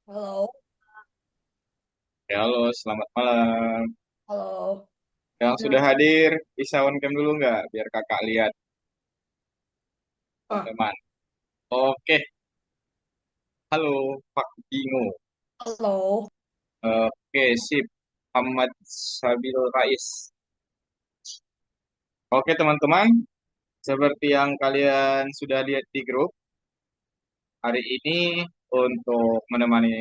Halo, Ya, halo, selamat malam. halo. Yang sudah Nah, hadir, bisa on cam dulu nggak? Biar kakak lihat, ah, teman-teman. Oke, halo, Pak Bingo. halo. Oke, sip. Muhammad Sabil Rais. Oke, teman-teman. Seperti yang kalian sudah lihat di grup, hari ini untuk menemani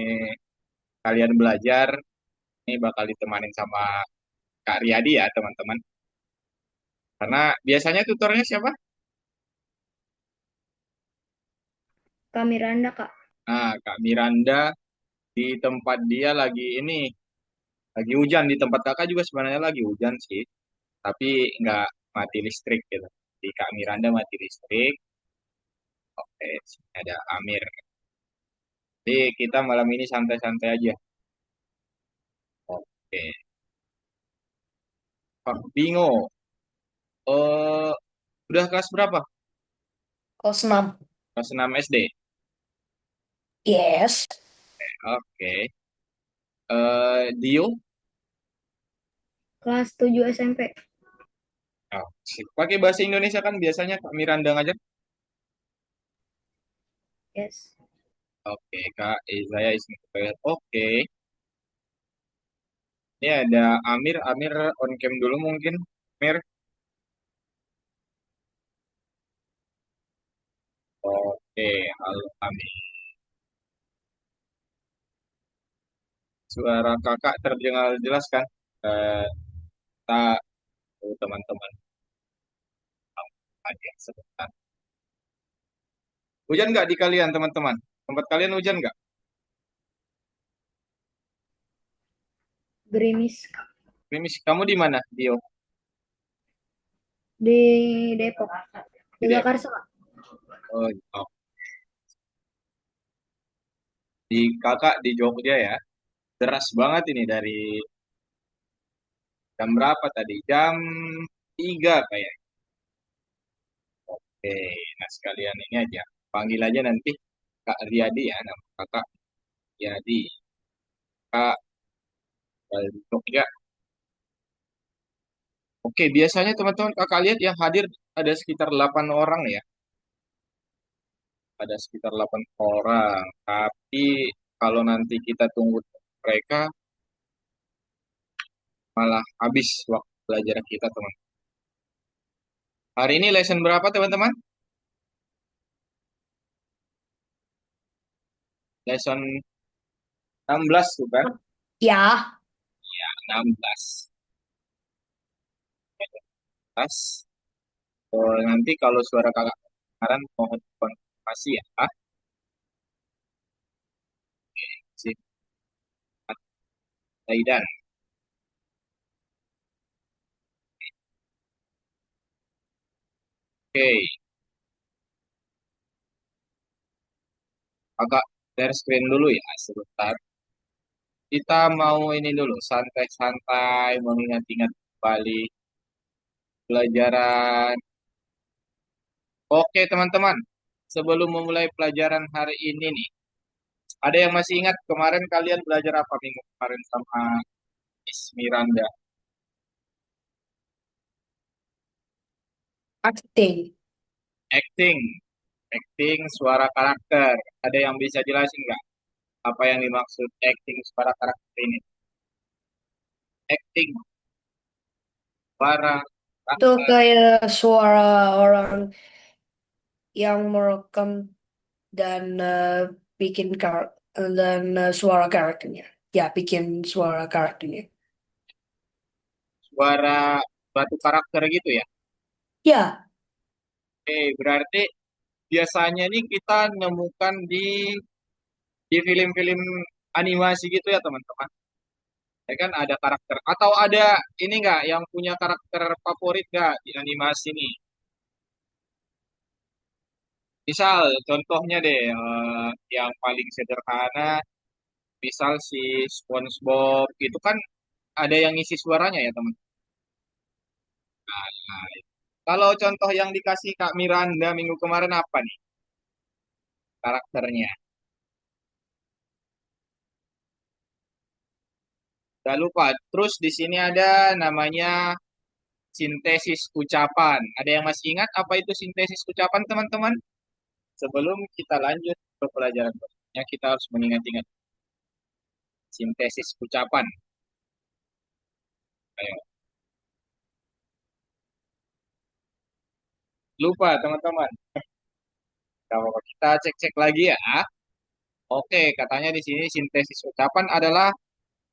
kalian belajar, ini bakal ditemanin sama Kak Riyadi ya, teman-teman. Karena biasanya tutornya siapa? Kak Miranda, Kak. Nah, Kak Miranda di tempat dia lagi ini lagi hujan. Di tempat kakak juga sebenarnya lagi hujan sih, tapi nggak mati listrik gitu. Di Kak Miranda mati listrik. Oke, sini ada Amir. Jadi kita malam ini santai-santai aja. Oke, Pak Bingo, eh udah kelas berapa? Kelas 6. Kelas 6 SD. Yes. Oke. Dio, Kelas 7 SMP. oh, sip. Pakai bahasa Indonesia kan biasanya Kak Miranda ngajar. Yes. Oke, Kak saya Ismail. Oke, ini ada Amir. Amir on cam dulu mungkin. Amir. Oke, halo Amir. Suara kakak terdengar jelas kan? Eh, kita teman-teman aja sebentar. Hujan nggak di kalian teman-teman? Tempat kalian hujan nggak? Gerimis, Kak. Krimis, kamu di mana, Dio? Di Depok. Di Tiga Depok. Karsa, Kak. Oh, oh. Di kakak di Jogja ya. Deras banget ini dari jam berapa tadi? Jam 3 kayak. Oke, nah sekalian ini aja. Panggil aja nanti Kak Riyadi ya, nama kakak Riyadi. Kak dari Jogja. Oke, biasanya teman-teman kakak lihat yang hadir ada sekitar 8 orang ya. Ada sekitar 8 orang. Tapi kalau nanti kita tunggu mereka, malah habis waktu belajar kita, teman. Hari ini lesson berapa, teman-teman? Lesson 16 tuh kan? Ya. 16. Nanti kalau suara kakak kedengaran mohon konfirmasi ya. Si Zaidan. Oke, kakak share screen dulu ya sebentar. Kita mau ini dulu, santai-santai, mengingat-ingat kembali pelajaran. Oke, teman-teman. Sebelum memulai pelajaran hari ini nih, ada yang masih ingat kemarin kalian belajar apa minggu kemarin sama Miss Miranda? Acting. Acting, acting suara karakter. Ada yang bisa jelasin nggak apa yang dimaksud acting suara karakter ini? Acting suara Itu karakter. kayak suara orang yang merekam dan bikin dan suara karakternya. Ya, bikin suara karakternya. Suara batu karakter gitu ya. Ya, Berarti biasanya nih kita nemukan di film-film animasi gitu ya teman-teman. Ya kan ada karakter atau ada ini nggak yang punya karakter favorit nggak di animasi nih? Misal contohnya deh yang paling sederhana, misal si SpongeBob itu kan ada yang ngisi suaranya ya teman. Nah, kalau contoh yang dikasih Kak Miranda minggu kemarin apa nih karakternya? Gak lupa. Terus di sini ada namanya sintesis ucapan. Ada yang masih ingat apa itu sintesis ucapan, teman-teman? Sebelum kita lanjut ke pelajaran berikutnya, kita harus mengingat-ingat sintesis ucapan. Ayo. Lupa, teman-teman. Kalau kita cek-cek lagi ya. Oke, katanya di sini sintesis ucapan adalah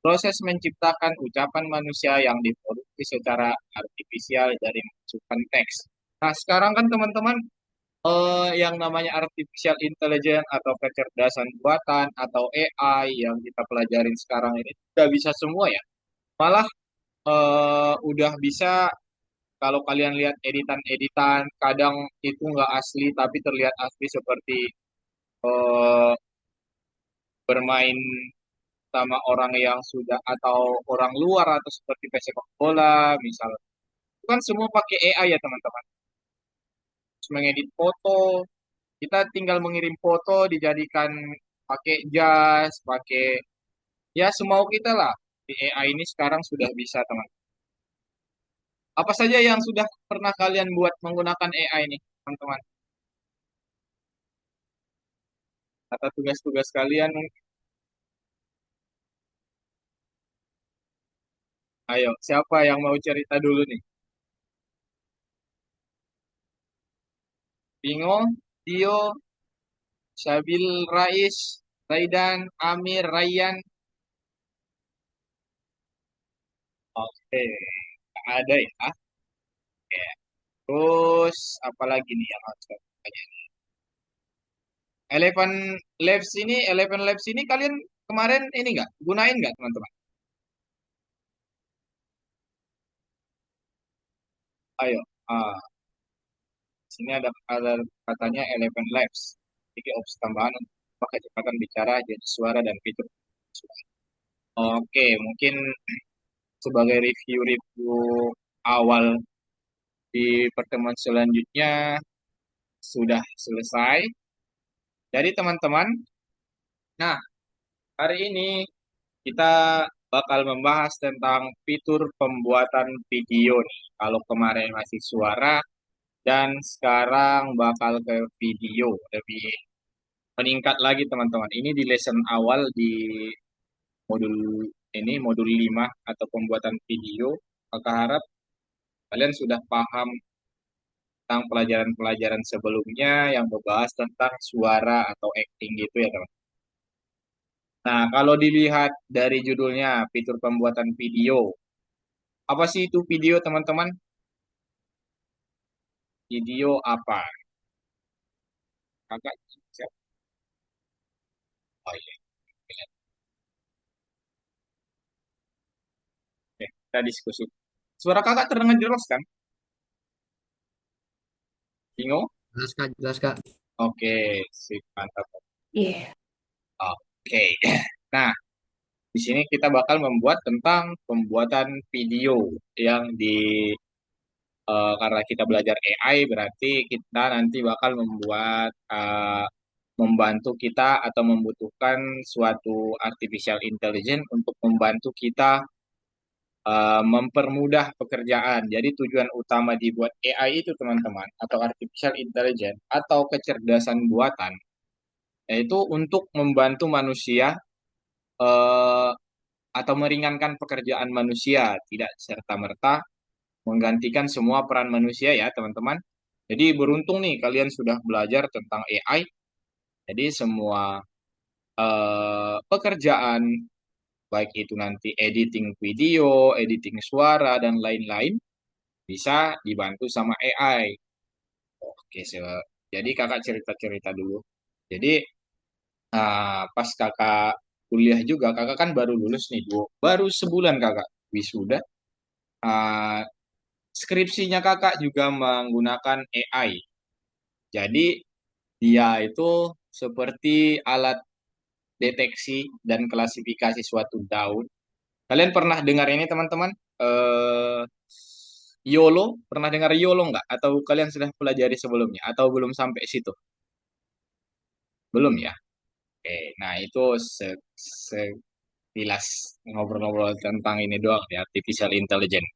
proses menciptakan ucapan manusia yang diproduksi secara artifisial dari masukan teks. Nah, sekarang kan teman-teman yang namanya artificial intelligence atau kecerdasan buatan atau AI yang kita pelajarin sekarang ini udah bisa semua ya. Malah udah bisa kalau kalian lihat editan-editan, kadang itu nggak asli tapi terlihat asli seperti eh, bermain sama orang yang sudah atau orang luar atau seperti pesepak bola misalnya. Itu kan semua pakai AI ya teman-teman. Terus mengedit foto, kita tinggal mengirim foto dijadikan pakai jas, pakai ya semau kita lah. Di AI ini sekarang sudah bisa teman. Apa saja yang sudah pernah kalian buat menggunakan AI ini teman-teman? Atau tugas-tugas kalian? Ayo, siapa yang mau cerita dulu nih? Bingo, Tio, Syabil Rais, Raidan, Amir, Rayyan. Oke, ada ya. Oke. Terus apa lagi nih yang harus saya tanya? Eleven Labs ini kalian kemarin ini nggak gunain nggak teman-teman? Ayo, sini ada katanya Eleven Labs, jadi opsi tambahan untuk kecepatan bicara, jadi suara dan fitur suara. Oke, mungkin sebagai review-review awal di pertemuan selanjutnya sudah selesai. Jadi teman-teman, nah hari ini kita bakal membahas tentang fitur pembuatan video nih. Kalau kemarin masih suara dan sekarang bakal ke video lebih meningkat lagi teman-teman. Ini di lesson awal di modul modul 5 atau pembuatan video. Maka harap kalian sudah paham tentang pelajaran-pelajaran sebelumnya yang membahas tentang suara atau acting gitu ya teman. Nah, kalau dilihat dari judulnya fitur pembuatan video, apa sih itu video teman-teman? Video apa? Kakak siapa? Oh iya. Oke, kita diskusi. Suara kakak terdengar jelas kan? Bingung? Jelas Kak, jelas Kak. Oke, sip, mantap. Iya. Oke. Nah, di sini kita bakal membuat tentang pembuatan video yang karena kita belajar AI berarti kita nanti bakal membuat membantu kita atau membutuhkan suatu artificial intelligence untuk membantu kita mempermudah pekerjaan. Jadi tujuan utama dibuat AI itu teman-teman atau artificial intelligence atau kecerdasan buatan yaitu untuk membantu manusia eh, atau meringankan pekerjaan manusia, tidak serta-merta menggantikan semua peran manusia ya teman-teman. Jadi beruntung nih kalian sudah belajar tentang AI. Jadi semua pekerjaan baik itu nanti editing video, editing suara dan lain-lain bisa dibantu sama AI. Oke, jadi kakak cerita-cerita dulu. Jadi pas kakak kuliah juga, kakak kan baru lulus nih, Bu. Baru sebulan kakak wisuda. Ah, skripsinya kakak juga menggunakan AI. Jadi dia itu seperti alat deteksi dan klasifikasi suatu daun. Kalian pernah dengar ini teman-teman? YOLO, pernah dengar YOLO nggak? Atau kalian sudah pelajari sebelumnya? Atau belum sampai situ? Belum ya? Oke, nah itu sekilas ngobrol-ngobrol tentang ini doang ya, artificial intelligence.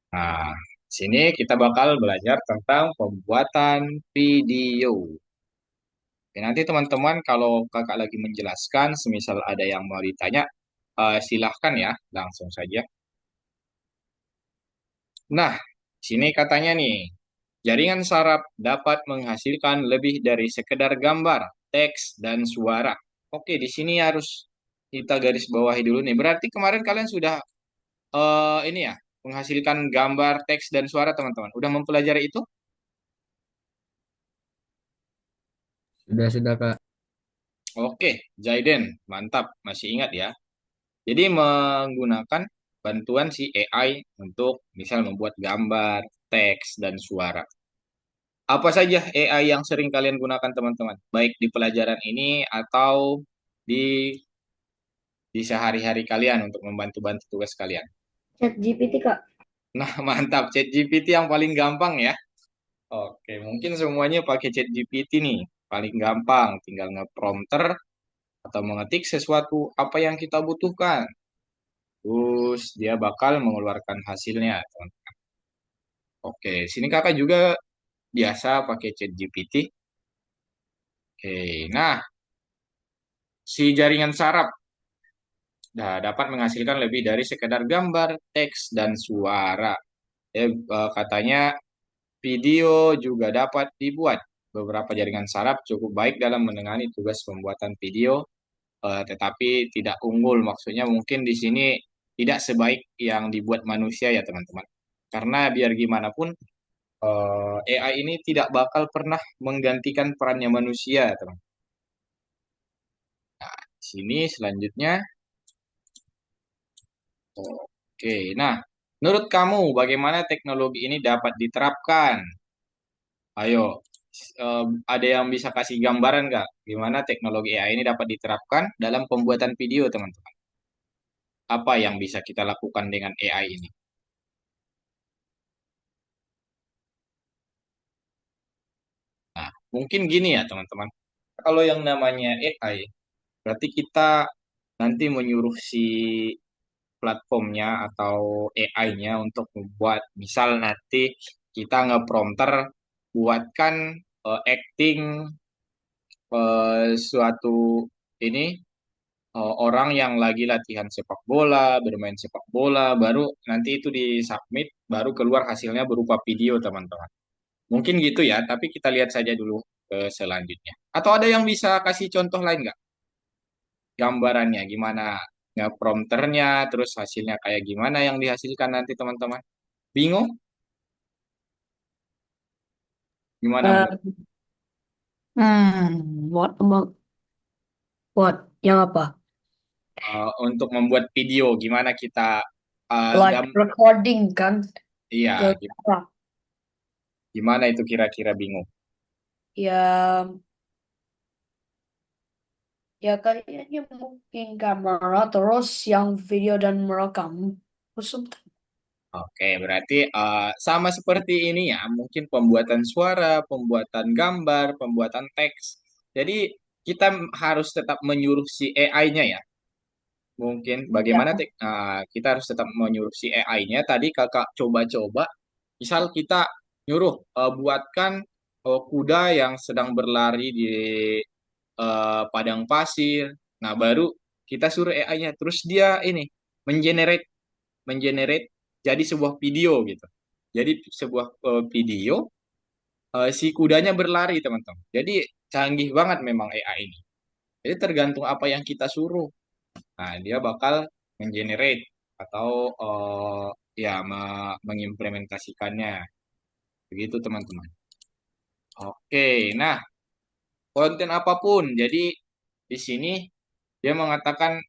Nah, sini kita bakal belajar tentang pembuatan video. Oke, nanti teman-teman kalau kakak lagi menjelaskan, semisal ada yang mau ditanya, silahkan ya, langsung saja. Nah, sini katanya nih, jaringan saraf dapat menghasilkan lebih dari sekedar gambar, teks, dan suara. Oke, di sini harus kita garis bawahi dulu nih. Berarti kemarin kalian sudah ini ya, menghasilkan gambar, teks, dan suara teman-teman. Udah mempelajari itu? Sudah Kak. Oke, Jaiden, mantap, masih ingat ya. Jadi menggunakan bantuan si AI untuk misal membuat gambar, teks, dan suara. Apa saja AI yang sering kalian gunakan teman-teman? Baik di pelajaran ini atau di di sehari-hari kalian untuk membantu-bantu tugas kalian. ChatGPT, Kak. Nah, mantap. ChatGPT yang paling gampang ya. Oke, mungkin semuanya pakai ChatGPT nih. Paling gampang, tinggal nge-prompter atau mengetik sesuatu apa yang kita butuhkan. Terus dia bakal mengeluarkan hasilnya, teman. Oke, sini kakak juga biasa pakai ChatGPT. Oke, nah si jaringan saraf dapat menghasilkan lebih dari sekedar gambar, teks, dan suara. Katanya video juga dapat dibuat. Beberapa jaringan saraf cukup baik dalam menangani tugas pembuatan video, tetapi tidak unggul. Maksudnya mungkin di sini tidak sebaik yang dibuat manusia ya teman-teman. Karena biar gimana pun AI ini tidak bakal pernah menggantikan perannya manusia, teman. Nah, di sini selanjutnya, oke. Nah, menurut kamu bagaimana teknologi ini dapat diterapkan? Ayo, ada yang bisa kasih gambaran nggak? Gimana teknologi AI ini dapat diterapkan dalam pembuatan video, teman-teman? Apa yang bisa kita lakukan dengan AI ini? Nah, mungkin gini ya, teman-teman. Kalau yang namanya AI, berarti kita nanti menyuruh si platformnya atau AI-nya untuk membuat, misal nanti kita nge-prompter buatkan acting suatu ini orang yang lagi latihan sepak bola, bermain sepak bola, baru nanti itu disubmit, baru keluar hasilnya berupa video, teman-teman. Mungkin gitu ya, tapi kita lihat saja dulu ke selanjutnya. Atau ada yang bisa kasih contoh lain nggak? Gambarannya gimana? Nggak prompternya, terus hasilnya kayak gimana yang dihasilkan nanti, teman-teman? Bingung? Gimana Eh, menurut? what about what? Yang apa? Untuk membuat video, gimana kita Like recording kan? iya, Gak apa? gimana itu kira-kira bingung? Ya, ya kayaknya mungkin kamera terus yang video dan merekam. Usum. Oke, berarti sama seperti ini ya, mungkin pembuatan suara, pembuatan gambar, pembuatan teks. Jadi kita harus tetap menyuruh si AI-nya ya. Mungkin bagaimana Ya. kita harus tetap menyuruh si AI-nya. Tadi kakak coba-coba, misal kita nyuruh buatkan kuda yang sedang berlari di padang pasir. Nah, baru kita suruh AI-nya, terus dia ini mengenerate mengenerate jadi sebuah video gitu. Jadi sebuah video si kudanya berlari, teman-teman. Jadi canggih banget memang AI ini. Jadi tergantung apa yang kita suruh. Nah, dia bakal mengenerate atau ya mengimplementasikannya. Begitu, teman-teman. Oke, nah konten apapun. Jadi di sini dia mengatakan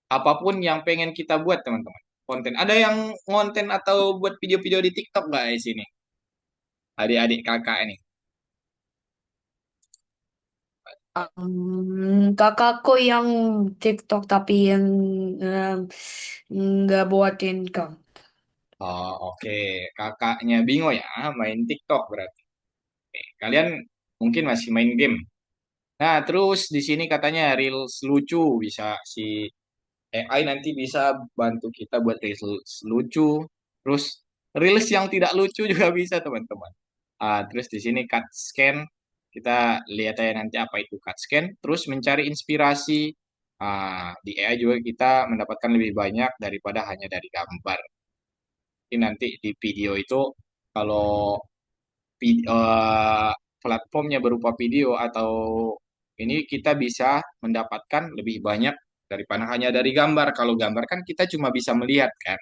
apapun yang pengen kita buat, teman-teman. Konten. Ada yang ngonten atau buat video-video di TikTok nggak di sini? Adik-adik kakak ini. Kakakku yang TikTok tapi yang nggak buatin income. Oh, oke. Kakaknya Bingo ya, main TikTok berarti. Oke. Kalian mungkin masih main game. Nah, terus di sini katanya reels lucu bisa si AI nanti bisa bantu kita buat reels lucu. Terus reels yang tidak lucu juga bisa, teman-teman. Terus di sini cut scan, kita lihat aja nanti apa itu cut scan. Terus mencari inspirasi. Di AI juga kita mendapatkan lebih banyak daripada hanya dari gambar. Jadi nanti di video itu kalau platformnya berupa video atau ini kita bisa mendapatkan lebih banyak daripada hanya dari gambar. Kalau gambar kan kita cuma bisa melihat kan.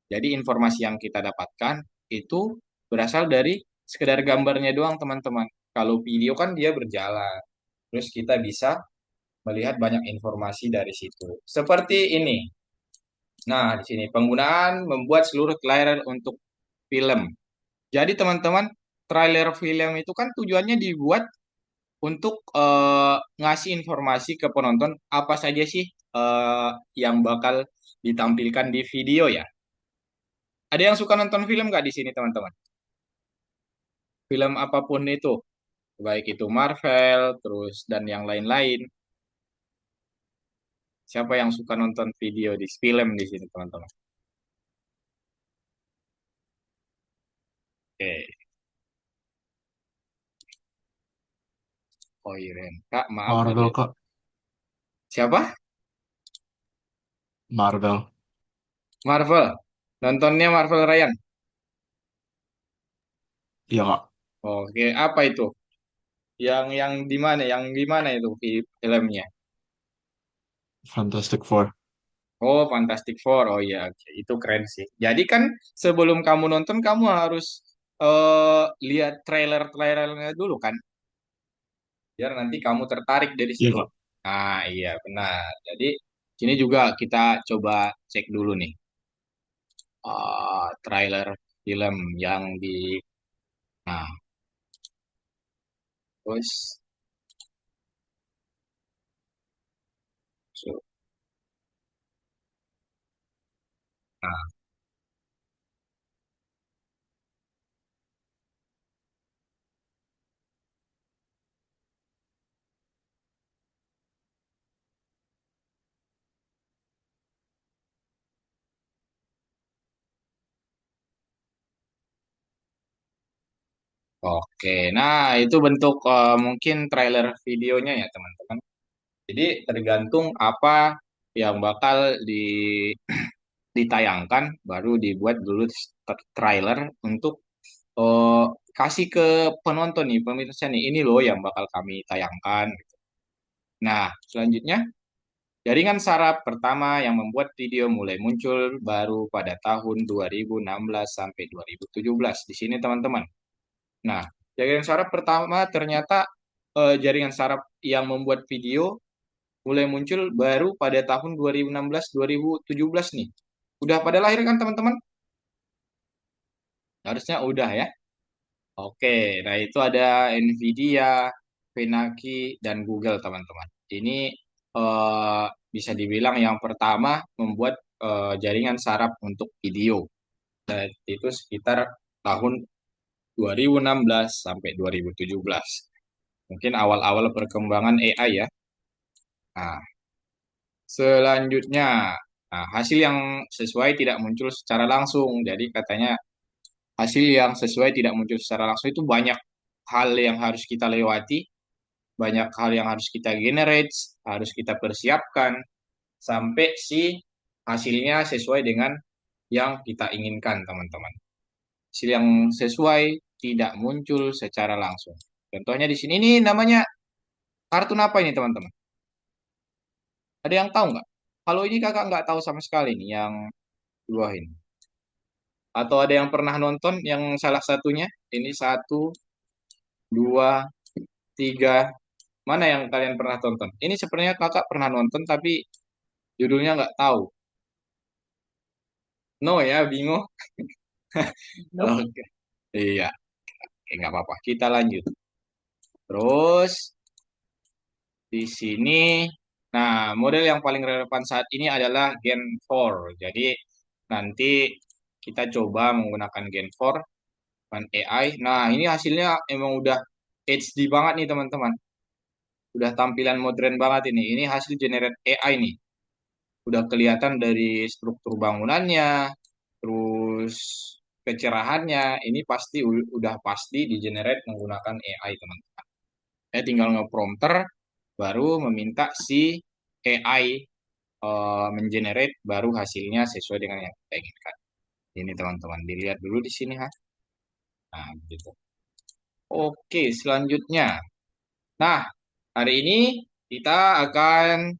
Jadi informasi yang kita dapatkan itu berasal dari sekedar gambarnya doang, teman-teman. Kalau video kan dia berjalan. Terus kita bisa melihat banyak informasi dari situ. Seperti ini. Nah, di sini penggunaan membuat seluruh trailer untuk film. Jadi teman-teman, trailer film itu kan tujuannya dibuat untuk ngasih informasi ke penonton apa saja sih eh, yang bakal ditampilkan di video ya. Ada yang suka nonton film nggak di sini teman-teman? Film apapun itu, baik itu Marvel, terus dan yang lain-lain. Siapa yang suka nonton video di film di sini teman-teman? Oke, oh Iren. Kak, maaf ada. Marvel kak, Siapa? Marvel. Marvel. Nontonnya Marvel Ryan. Iya kak, Oke, apa itu? Yang di mana? Yang di mana itu filmnya? Fantastic Four. Oh, Fantastic Four. Oh iya, oke. Itu keren sih. Jadi kan sebelum kamu nonton kamu harus lihat trailer-trailernya dulu kan, biar nanti kamu tertarik dari Iya situ. kak. Iya benar. Jadi sini juga kita coba cek dulu nih trailer film yang di. Nah, terus. So, nah, oke. Nah, itu bentuk mungkin trailer videonya ya teman-teman. Jadi tergantung apa yang bakal ditayangkan, baru dibuat dulu trailer untuk eh, kasih ke penonton nih, pemirsa nih, ini loh yang bakal kami tayangkan. Nah, selanjutnya, jaringan saraf pertama yang membuat video mulai muncul baru pada tahun 2016 sampai 2017. Di sini teman-teman. Nah, jaringan saraf pertama ternyata jaringan saraf yang membuat video mulai muncul baru pada tahun 2016-2017 nih. Udah pada lahir kan teman-teman? Harusnya udah ya. Oke, nah itu ada Nvidia, Penaki, dan Google teman-teman. Ini eh, bisa dibilang yang pertama membuat jaringan saraf untuk video. Dan itu sekitar tahun 2016 sampai 2017. Mungkin awal-awal perkembangan AI ya. Nah, selanjutnya, hasil yang sesuai tidak muncul secara langsung. Jadi katanya hasil yang sesuai tidak muncul secara langsung itu banyak hal yang harus kita lewati, banyak hal yang harus kita generate, harus kita persiapkan sampai si hasilnya sesuai dengan yang kita inginkan, teman-teman. Hasil yang sesuai tidak muncul secara langsung. Contohnya di sini ini namanya kartun apa ini, teman-teman? Ada yang tahu nggak? Kalau ini kakak nggak tahu sama sekali nih yang dua ini. Atau ada yang pernah nonton yang salah satunya? Ini satu, dua, tiga. Mana yang kalian pernah tonton? Ini sebenarnya kakak pernah nonton tapi judulnya nggak tahu. No ya, bingung. Nope. Oke, iya, oke, nggak apa-apa. Kita lanjut. Terus di sini, nah model yang paling relevan saat ini adalah Gen 4. Jadi nanti kita coba menggunakan Gen 4 dan AI. Nah ini hasilnya emang udah HD banget nih teman-teman. udah tampilan modern banget ini. Ini hasil generate AI nih. Udah kelihatan dari struktur bangunannya, terus kecerahannya. Ini pasti udah pasti di generate menggunakan AI, teman-teman. Saya tinggal nge-prompter, baru meminta si AI mengenerate baru hasilnya sesuai dengan yang kita inginkan. Ini teman-teman, dilihat dulu di sini ha. Nah, gitu. Oke, selanjutnya. Nah, hari ini kita akan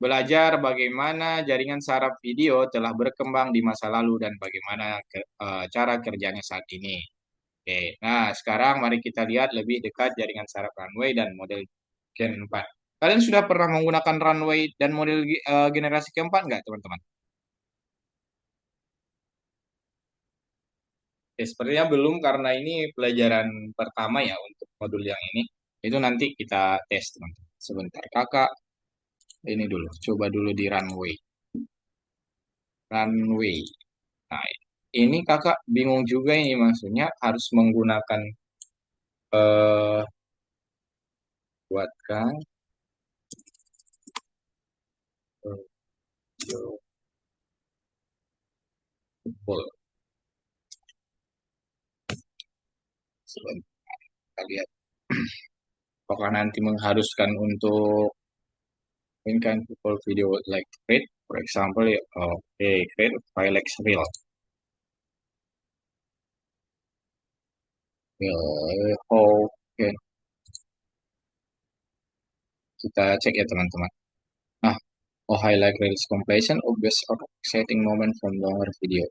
belajar bagaimana jaringan saraf video telah berkembang di masa lalu dan bagaimana cara kerjanya saat ini. Oke, nah sekarang mari kita lihat lebih dekat jaringan saraf runway dan model Gen 4. Kalian sudah pernah menggunakan runway dan model generasi keempat nggak, teman-teman? Ya, sepertinya belum karena ini pelajaran pertama ya untuk modul yang ini. Itu nanti kita tes, teman-teman. Sebentar, kakak. Ini dulu, coba dulu di runway. Runway. Nah, ini kakak bingung juga ini maksudnya harus menggunakan eh buatkan video full. Sebentar, kita lihat. Apakah nanti mengharuskan untuk inkan full video like create, for example, ya, oke, create file like reel. Ya, oke, kita cek ya teman-teman. Nah, oh highlight reels completion of best or exciting moment from longer video.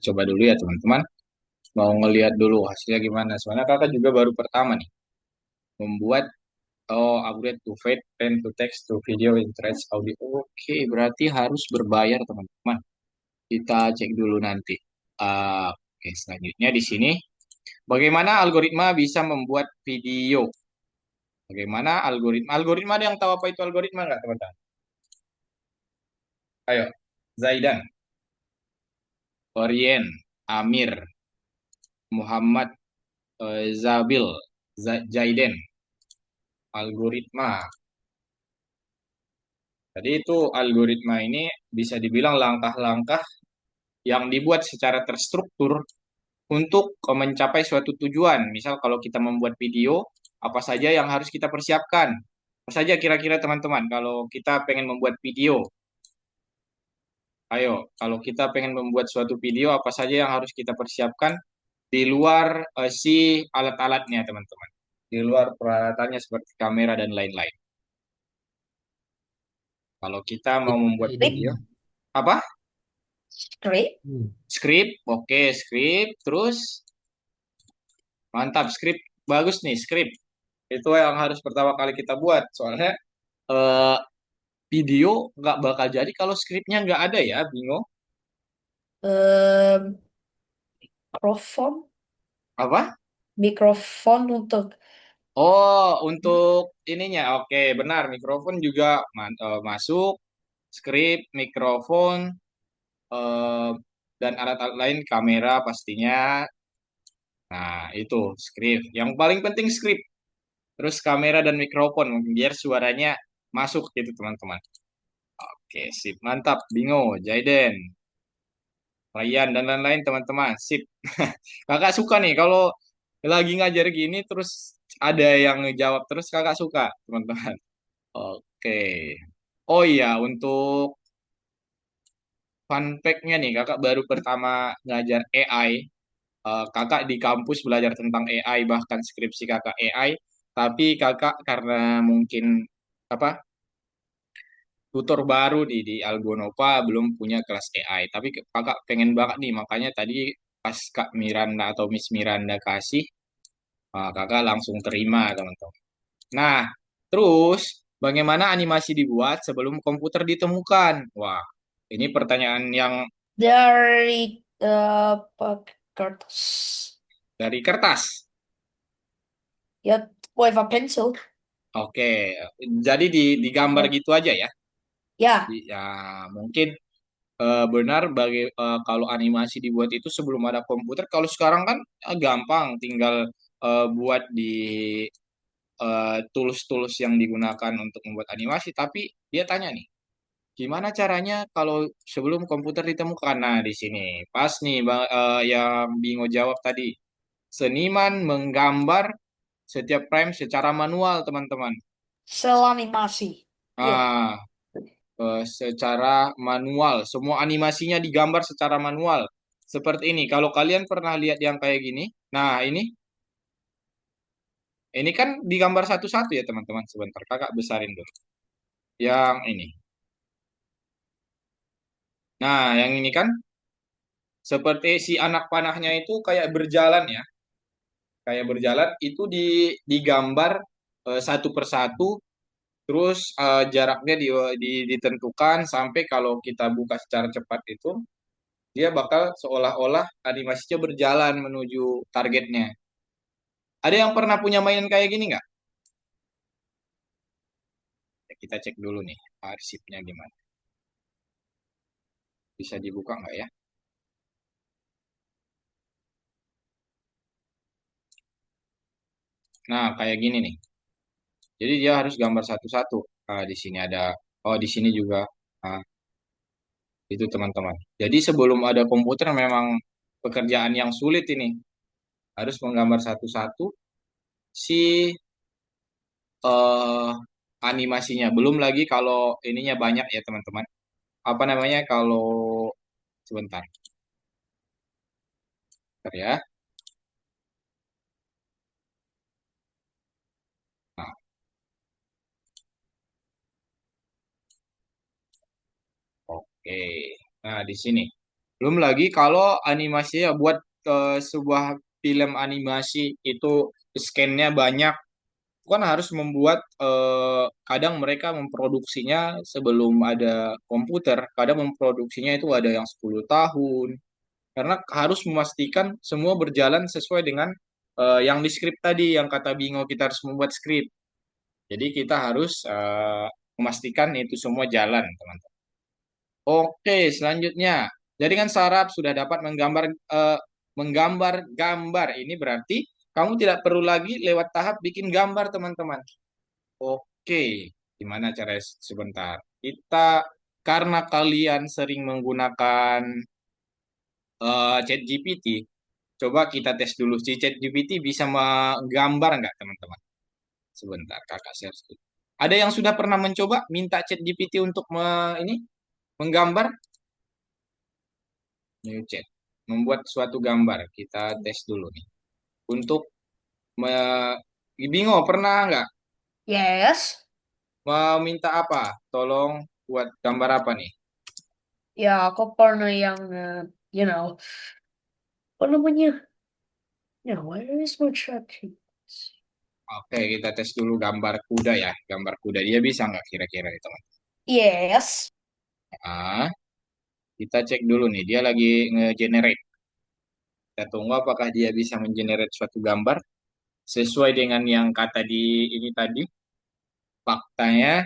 Coba dulu ya teman-teman. Mau ngelihat dulu hasilnya gimana. Soalnya kakak juga baru pertama nih membuat upgrade to fade and to text to video in threads audio. Oke, berarti harus berbayar teman-teman. Kita cek dulu nanti. Oke, selanjutnya di sini bagaimana algoritma bisa membuat video? Bagaimana algoritma? Algoritma ada yang tahu apa itu algoritma nggak teman-teman? Ayo, Zaidan, Orien, Amir, Muhammad, Zabil, Jaiden, algoritma. Jadi itu algoritma ini bisa dibilang langkah-langkah yang dibuat secara terstruktur untuk mencapai suatu tujuan. Misal kalau kita membuat video, apa saja yang harus kita persiapkan? Apa saja kira-kira teman-teman kalau kita pengen membuat video? Ayo, kalau kita pengen membuat suatu video, apa saja yang harus kita persiapkan di luar si alat-alatnya, teman-teman? Di luar peralatannya seperti kamera dan lain-lain. Kalau kita mau membuat Script, video, apa? script. Script, oke, script. Terus, mantap, script. Bagus nih, script. Itu yang harus pertama kali kita buat. Soalnya eh, video nggak bakal jadi kalau skripnya nggak ada ya, bingung. em, Mikrofon, Apa? mikrofon untuk Oh, untuk ininya, oke, benar. Mikrofon juga masuk, skrip, mikrofon, eh, dan alat-alat lain, kamera pastinya. Nah, itu skrip. Yang paling penting skrip. Terus kamera dan mikrofon, biar suaranya masuk gitu, teman-teman. Oke, sip. Mantap. Bingo, Jaiden, Ryan, dan lain-lain, teman-teman. Sip. Kakak suka nih kalau lagi ngajar gini terus ada yang ngejawab terus kakak suka, teman-teman. Oke. Oh iya, untuk fun fact-nya nih, kakak baru pertama ngajar AI. Kakak di kampus belajar tentang AI, bahkan skripsi kakak AI. Tapi kakak karena mungkin apa tutor baru di Algonova belum punya kelas AI. Tapi kakak pengen banget nih, makanya tadi pas Kak Miranda atau Miss Miranda kasih, kakak langsung terima, teman-teman. Nah, terus bagaimana animasi dibuat sebelum komputer ditemukan? Wah, ini pertanyaan yang dari kertas. dari kertas. Ya, with a pencil. Oke, jadi digambar Ya, gitu aja ya. ya. Ya, mungkin. benar kalau animasi dibuat itu sebelum ada komputer. Kalau sekarang kan gampang, tinggal buat di tools-tools yang digunakan untuk membuat animasi. Tapi dia tanya nih, gimana caranya kalau sebelum komputer ditemukan? Nah, di sini pas nih yang Bingo jawab tadi. Seniman menggambar setiap frame secara manual, teman-teman. Sel animasi. Iya. Ah, secara manual. Semua animasinya digambar secara manual. Seperti ini. Kalau kalian pernah lihat yang kayak gini, nah ini kan digambar satu-satu ya teman-teman. Sebentar, kakak besarin dulu. Yang ini. Nah, yang ini kan seperti si anak panahnya itu kayak berjalan ya. Kayak berjalan itu digambar satu persatu. Terus jaraknya ditentukan sampai kalau kita buka secara cepat itu dia bakal seolah-olah animasinya berjalan menuju targetnya. Ada yang pernah punya mainan kayak gini nggak? Ya, kita cek dulu nih arsipnya gimana. Bisa dibuka nggak ya? Nah, kayak gini nih. Jadi dia harus gambar satu-satu. Di sini ada, oh di sini juga. Nah, itu teman-teman. Jadi sebelum ada komputer memang pekerjaan yang sulit ini. Harus menggambar satu-satu si eh, animasinya. Belum lagi kalau ininya banyak ya teman-teman. Apa namanya kalau sebentar, bentar ya. Nah, oke. Nah, di sini. Belum lagi kalau animasi ya buat sebuah film animasi itu scan-nya banyak. Kan harus membuat kadang mereka memproduksinya sebelum ada komputer, kadang memproduksinya itu ada yang 10 tahun. Karena harus memastikan semua berjalan sesuai dengan yang di skrip tadi, yang kata Bingo kita harus membuat skrip. Jadi kita harus memastikan itu semua jalan, teman-teman. Oke, selanjutnya. Jaringan saraf sudah dapat menggambar gambar. Ini berarti kamu tidak perlu lagi lewat tahap bikin gambar, teman-teman. Oke, gimana cara sebentar? Karena kalian sering menggunakan ChatGPT, coba kita tes dulu si ChatGPT bisa menggambar nggak, teman-teman? Sebentar, kakak share screen. Ada yang sudah pernah mencoba minta ChatGPT untuk ini menggambar? New chat. Membuat suatu gambar. Kita tes dulu nih. Untuk me, Bingo, pernah nggak Yes. mau minta apa? Tolong buat gambar apa nih? Ya, aku pernah yang, you know, apa namanya? Ya, where is my chat? Oke, kita tes dulu gambar kuda ya. Gambar kuda. Dia bisa nggak kira-kira nih, teman? Yes. Ah, kita cek dulu nih. Dia lagi nge-generate. Kita tunggu apakah dia bisa mengenerate suatu gambar sesuai dengan yang kata di ini tadi. Faktanya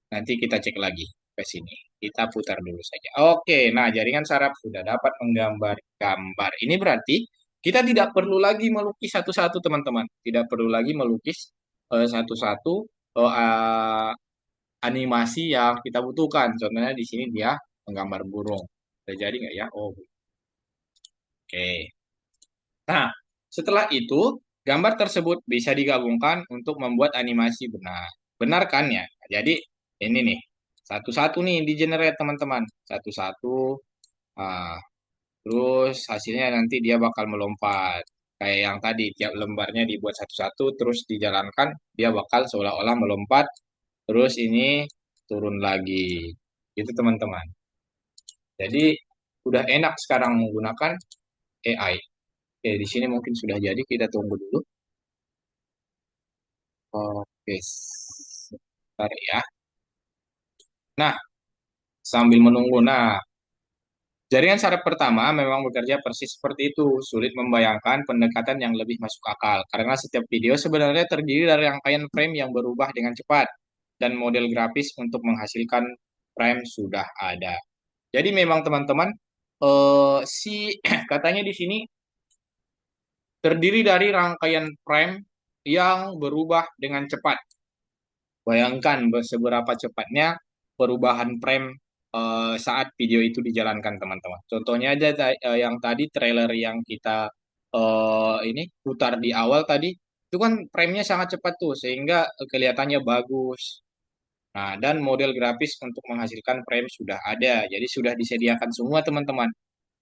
nanti kita cek lagi ke sini. Kita putar dulu saja. Oke, nah jaringan saraf sudah dapat menggambar gambar. Ini berarti kita tidak perlu lagi melukis satu-satu, teman-teman. Tidak perlu lagi melukis satu-satu eh, animasi yang kita butuhkan. Contohnya di sini dia menggambar burung. Udah jadi nggak ya? Oh, oke. Nah, setelah itu gambar tersebut bisa digabungkan untuk membuat animasi benar. Benar kan ya? Jadi ini nih, satu-satu nih di generate teman-teman. Satu-satu, ah, terus hasilnya nanti dia bakal melompat. Kayak yang tadi, tiap lembarnya dibuat satu-satu, terus dijalankan, dia bakal seolah-olah melompat, terus ini turun lagi. Gitu teman-teman. Jadi udah enak sekarang menggunakan AI. Oke, di sini mungkin sudah jadi, kita tunggu dulu. Oke, sebentar ya. Nah, sambil menunggu. Nah, jaringan saraf pertama memang bekerja persis seperti itu. Sulit membayangkan pendekatan yang lebih masuk akal. Karena setiap video sebenarnya terdiri dari rangkaian frame yang berubah dengan cepat. Dan model grafis untuk menghasilkan frame sudah ada. Jadi memang teman-teman si katanya di sini terdiri dari rangkaian frame yang berubah dengan cepat. Bayangkan seberapa cepatnya perubahan frame saat video itu dijalankan, teman-teman. Contohnya aja yang tadi trailer yang kita ini putar di awal tadi, itu kan frame-nya sangat cepat tuh, sehingga kelihatannya bagus. Nah, dan model grafis untuk menghasilkan frame sudah ada, jadi sudah disediakan semua, teman-teman.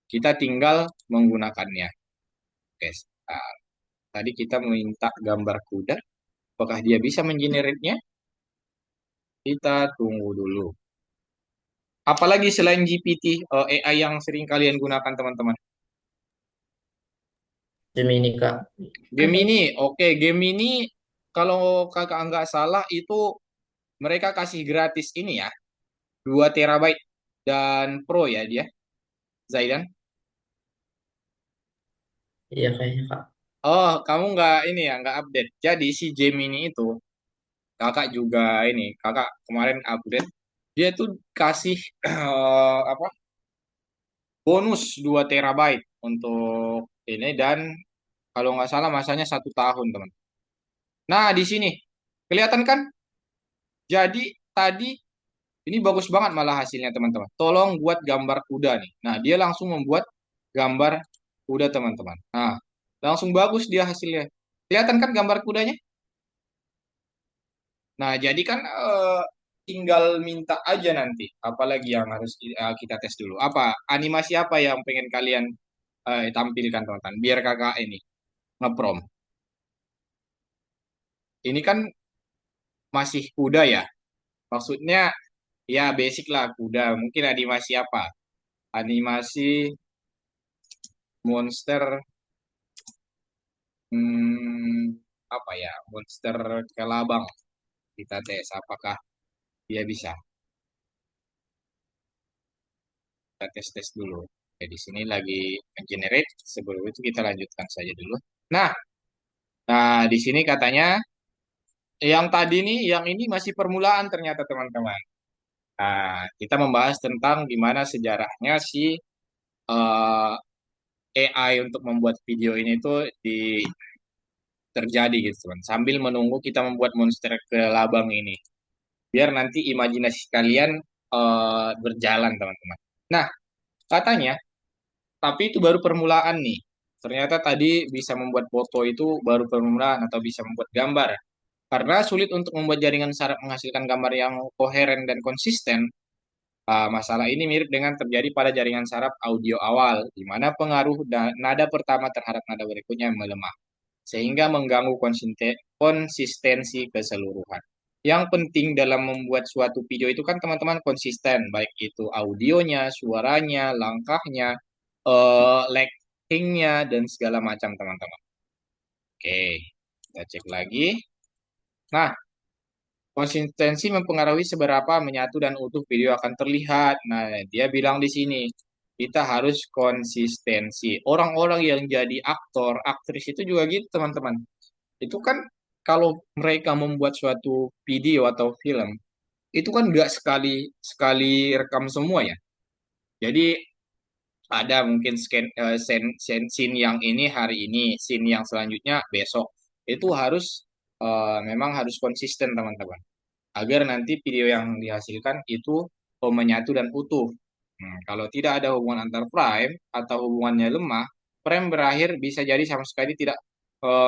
Kita tinggal menggunakannya. Guys, nah, tadi kita minta gambar kuda, apakah dia bisa mengenerate-nya? Kita tunggu dulu. Apalagi selain GPT, AI yang sering kalian gunakan, teman-teman? Gemini Kak. Ada Gemini, oke, Gemini kalau kakak nggak salah itu mereka kasih gratis ini ya, 2 terabyte dan Pro ya dia, Zaidan. Iya kayaknya Kak. Oh, kamu nggak ini ya, nggak update. Jadi si Gemini itu, kakak juga ini, kakak kemarin update, dia tuh kasih apa bonus 2 terabyte untuk ini dan kalau nggak salah masanya 1 tahun, teman. Nah, di sini kelihatan kan? Jadi tadi ini bagus banget malah hasilnya, teman-teman. Tolong buat gambar kuda nih. Nah, dia langsung membuat gambar kuda, teman-teman. Nah, langsung bagus dia hasilnya. Kelihatan kan gambar kudanya? Nah, jadi kan tinggal minta aja nanti. Apalagi yang harus kita tes dulu. Apa animasi apa yang pengen kalian tampilkan, teman-teman? Biar kakak ini ngeprom. Ini kan masih kuda ya. Maksudnya ya basic lah kuda. Mungkin animasi apa? Animasi monster, hmm, apa ya? Monster kelabang. Kita tes apakah dia bisa. Kita tes-tes dulu. Oke, di sini lagi generate. Sebelum itu kita lanjutkan saja dulu. Nah, di sini katanya yang tadi nih, yang ini masih permulaan ternyata, teman-teman. Nah, kita membahas tentang gimana sejarahnya si AI untuk membuat video ini tuh terjadi gitu, teman. Sambil menunggu kita membuat monster kelabang ini. Biar nanti imajinasi kalian berjalan, teman-teman. Nah, katanya, tapi itu baru permulaan nih. Ternyata tadi bisa membuat foto itu baru permulaan atau bisa membuat gambar. Karena sulit untuk membuat jaringan saraf menghasilkan gambar yang koheren dan konsisten, masalah ini mirip dengan terjadi pada jaringan saraf audio awal, di mana pengaruh nada pertama terhadap nada berikutnya melemah, sehingga mengganggu konsistensi keseluruhan. Yang penting dalam membuat suatu video itu kan teman-teman konsisten, baik itu audionya, suaranya, langkahnya, lightingnya, dan segala macam, teman-teman. Oke, kita cek lagi. Nah, konsistensi mempengaruhi seberapa menyatu dan utuh video akan terlihat. Nah, dia bilang di sini, kita harus konsistensi. Orang-orang yang jadi aktor, aktris itu juga gitu, teman-teman. Itu kan kalau mereka membuat suatu video atau film, itu kan nggak sekali sekali rekam semua ya. Jadi ada mungkin scene yang ini hari ini, scene yang selanjutnya besok. Itu harus memang harus konsisten, teman-teman, agar nanti video yang dihasilkan itu menyatu dan utuh. Kalau tidak ada hubungan antar frame atau hubungannya lemah, frame berakhir bisa jadi sama sekali tidak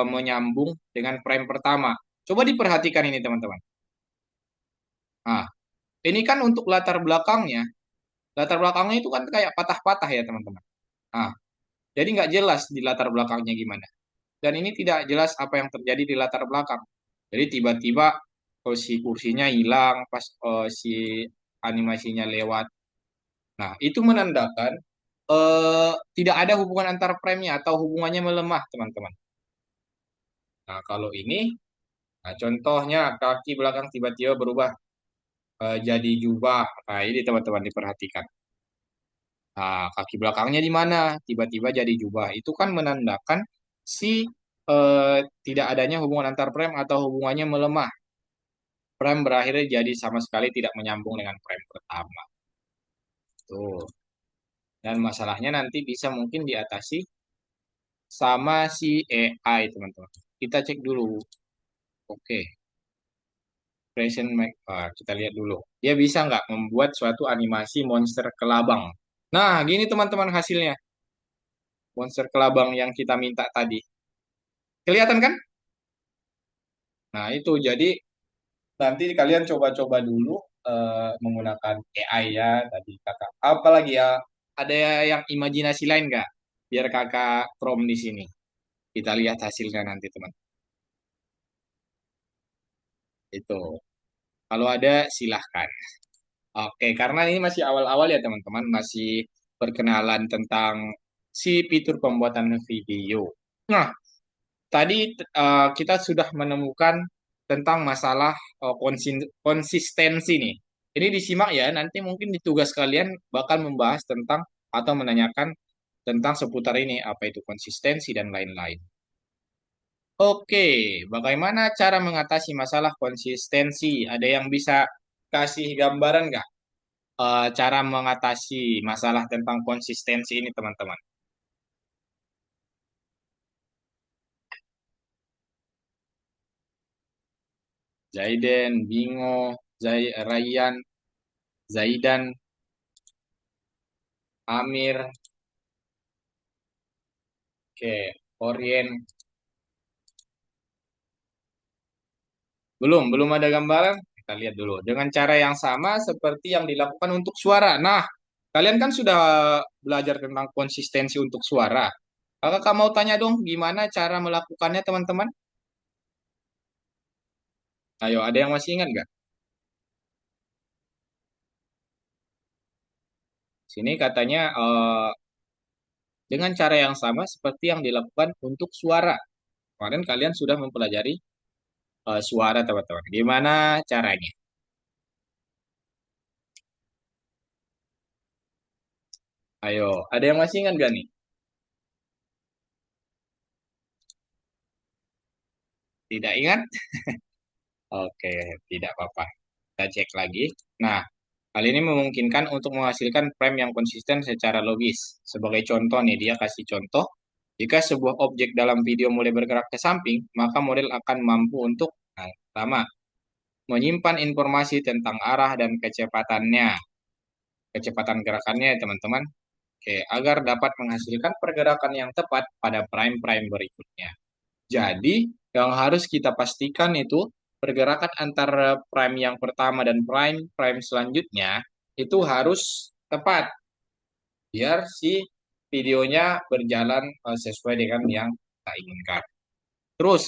menyambung dengan frame pertama. Coba diperhatikan ini, teman-teman. Nah, ini kan untuk latar belakangnya itu kan kayak patah-patah ya, teman-teman. Nah, jadi nggak jelas di latar belakangnya gimana. Dan ini tidak jelas apa yang terjadi di latar belakang. Jadi tiba-tiba si kursinya hilang pas si animasinya lewat. Nah, itu menandakan tidak ada hubungan antar frame-nya atau hubungannya melemah, teman-teman. Nah, kalau ini, nah, contohnya kaki belakang tiba-tiba berubah jadi jubah. Nah, ini teman-teman diperhatikan. Nah, kaki belakangnya di mana? Tiba-tiba jadi jubah. Itu kan menandakan si tidak adanya hubungan antar frame atau hubungannya melemah. Frame berakhirnya jadi sama sekali tidak menyambung dengan frame pertama. Tuh. Dan masalahnya nanti bisa mungkin diatasi sama si AI, teman-teman. Kita cek dulu. Oke, present maker. Kita lihat dulu. Dia bisa nggak membuat suatu animasi monster kelabang. Nah, gini teman-teman hasilnya. Monster kelabang yang kita minta tadi. Kelihatan kan? Nah, itu jadi nanti kalian coba-coba dulu menggunakan AI ya tadi kakak. Apalagi ya, ada yang imajinasi lain nggak? Biar kakak prom di sini. Kita lihat hasilnya nanti teman. Itu. Kalau ada silahkan. Oke, karena ini masih awal-awal ya teman-teman, masih perkenalan tentang si fitur pembuatan video. Nah, tadi kita sudah menemukan tentang masalah konsistensi nih. Ini disimak ya, nanti mungkin di tugas kalian bakal membahas tentang atau menanyakan tentang seputar ini, apa itu konsistensi dan lain-lain. Oke, bagaimana cara mengatasi masalah konsistensi? Ada yang bisa kasih gambaran nggak? Cara mengatasi masalah tentang konsistensi ini, teman-teman? Zaiden, Bingo, Ryan, Zaidan, Amir, oke, Orien. Belum ada gambaran? Kita lihat dulu. Dengan cara yang sama seperti yang dilakukan untuk suara. Nah, kalian kan sudah belajar tentang konsistensi untuk suara. Kakak mau tanya dong, gimana cara melakukannya, teman-teman? Ayo, ada yang masih ingat nggak? Sini katanya dengan cara yang sama seperti yang dilakukan untuk suara. Kemarin kalian sudah mempelajari suara, teman-teman. Gimana caranya? Ayo, ada yang masih ingat gak nih? Tidak ingat? Oke, tidak apa-apa. Kita cek lagi. Nah, hal ini memungkinkan untuk menghasilkan frame yang konsisten secara logis. Sebagai contoh nih, dia kasih contoh. Jika sebuah objek dalam video mulai bergerak ke samping, maka model akan mampu untuk, nah, pertama, menyimpan informasi tentang arah dan kecepatannya. Kecepatan gerakannya ya teman-teman. Oke, agar dapat menghasilkan pergerakan yang tepat pada prime-prime berikutnya. Jadi, yang harus kita pastikan itu pergerakan antara prime yang pertama dan prime selanjutnya itu harus tepat biar si videonya berjalan sesuai dengan yang kita inginkan. Terus,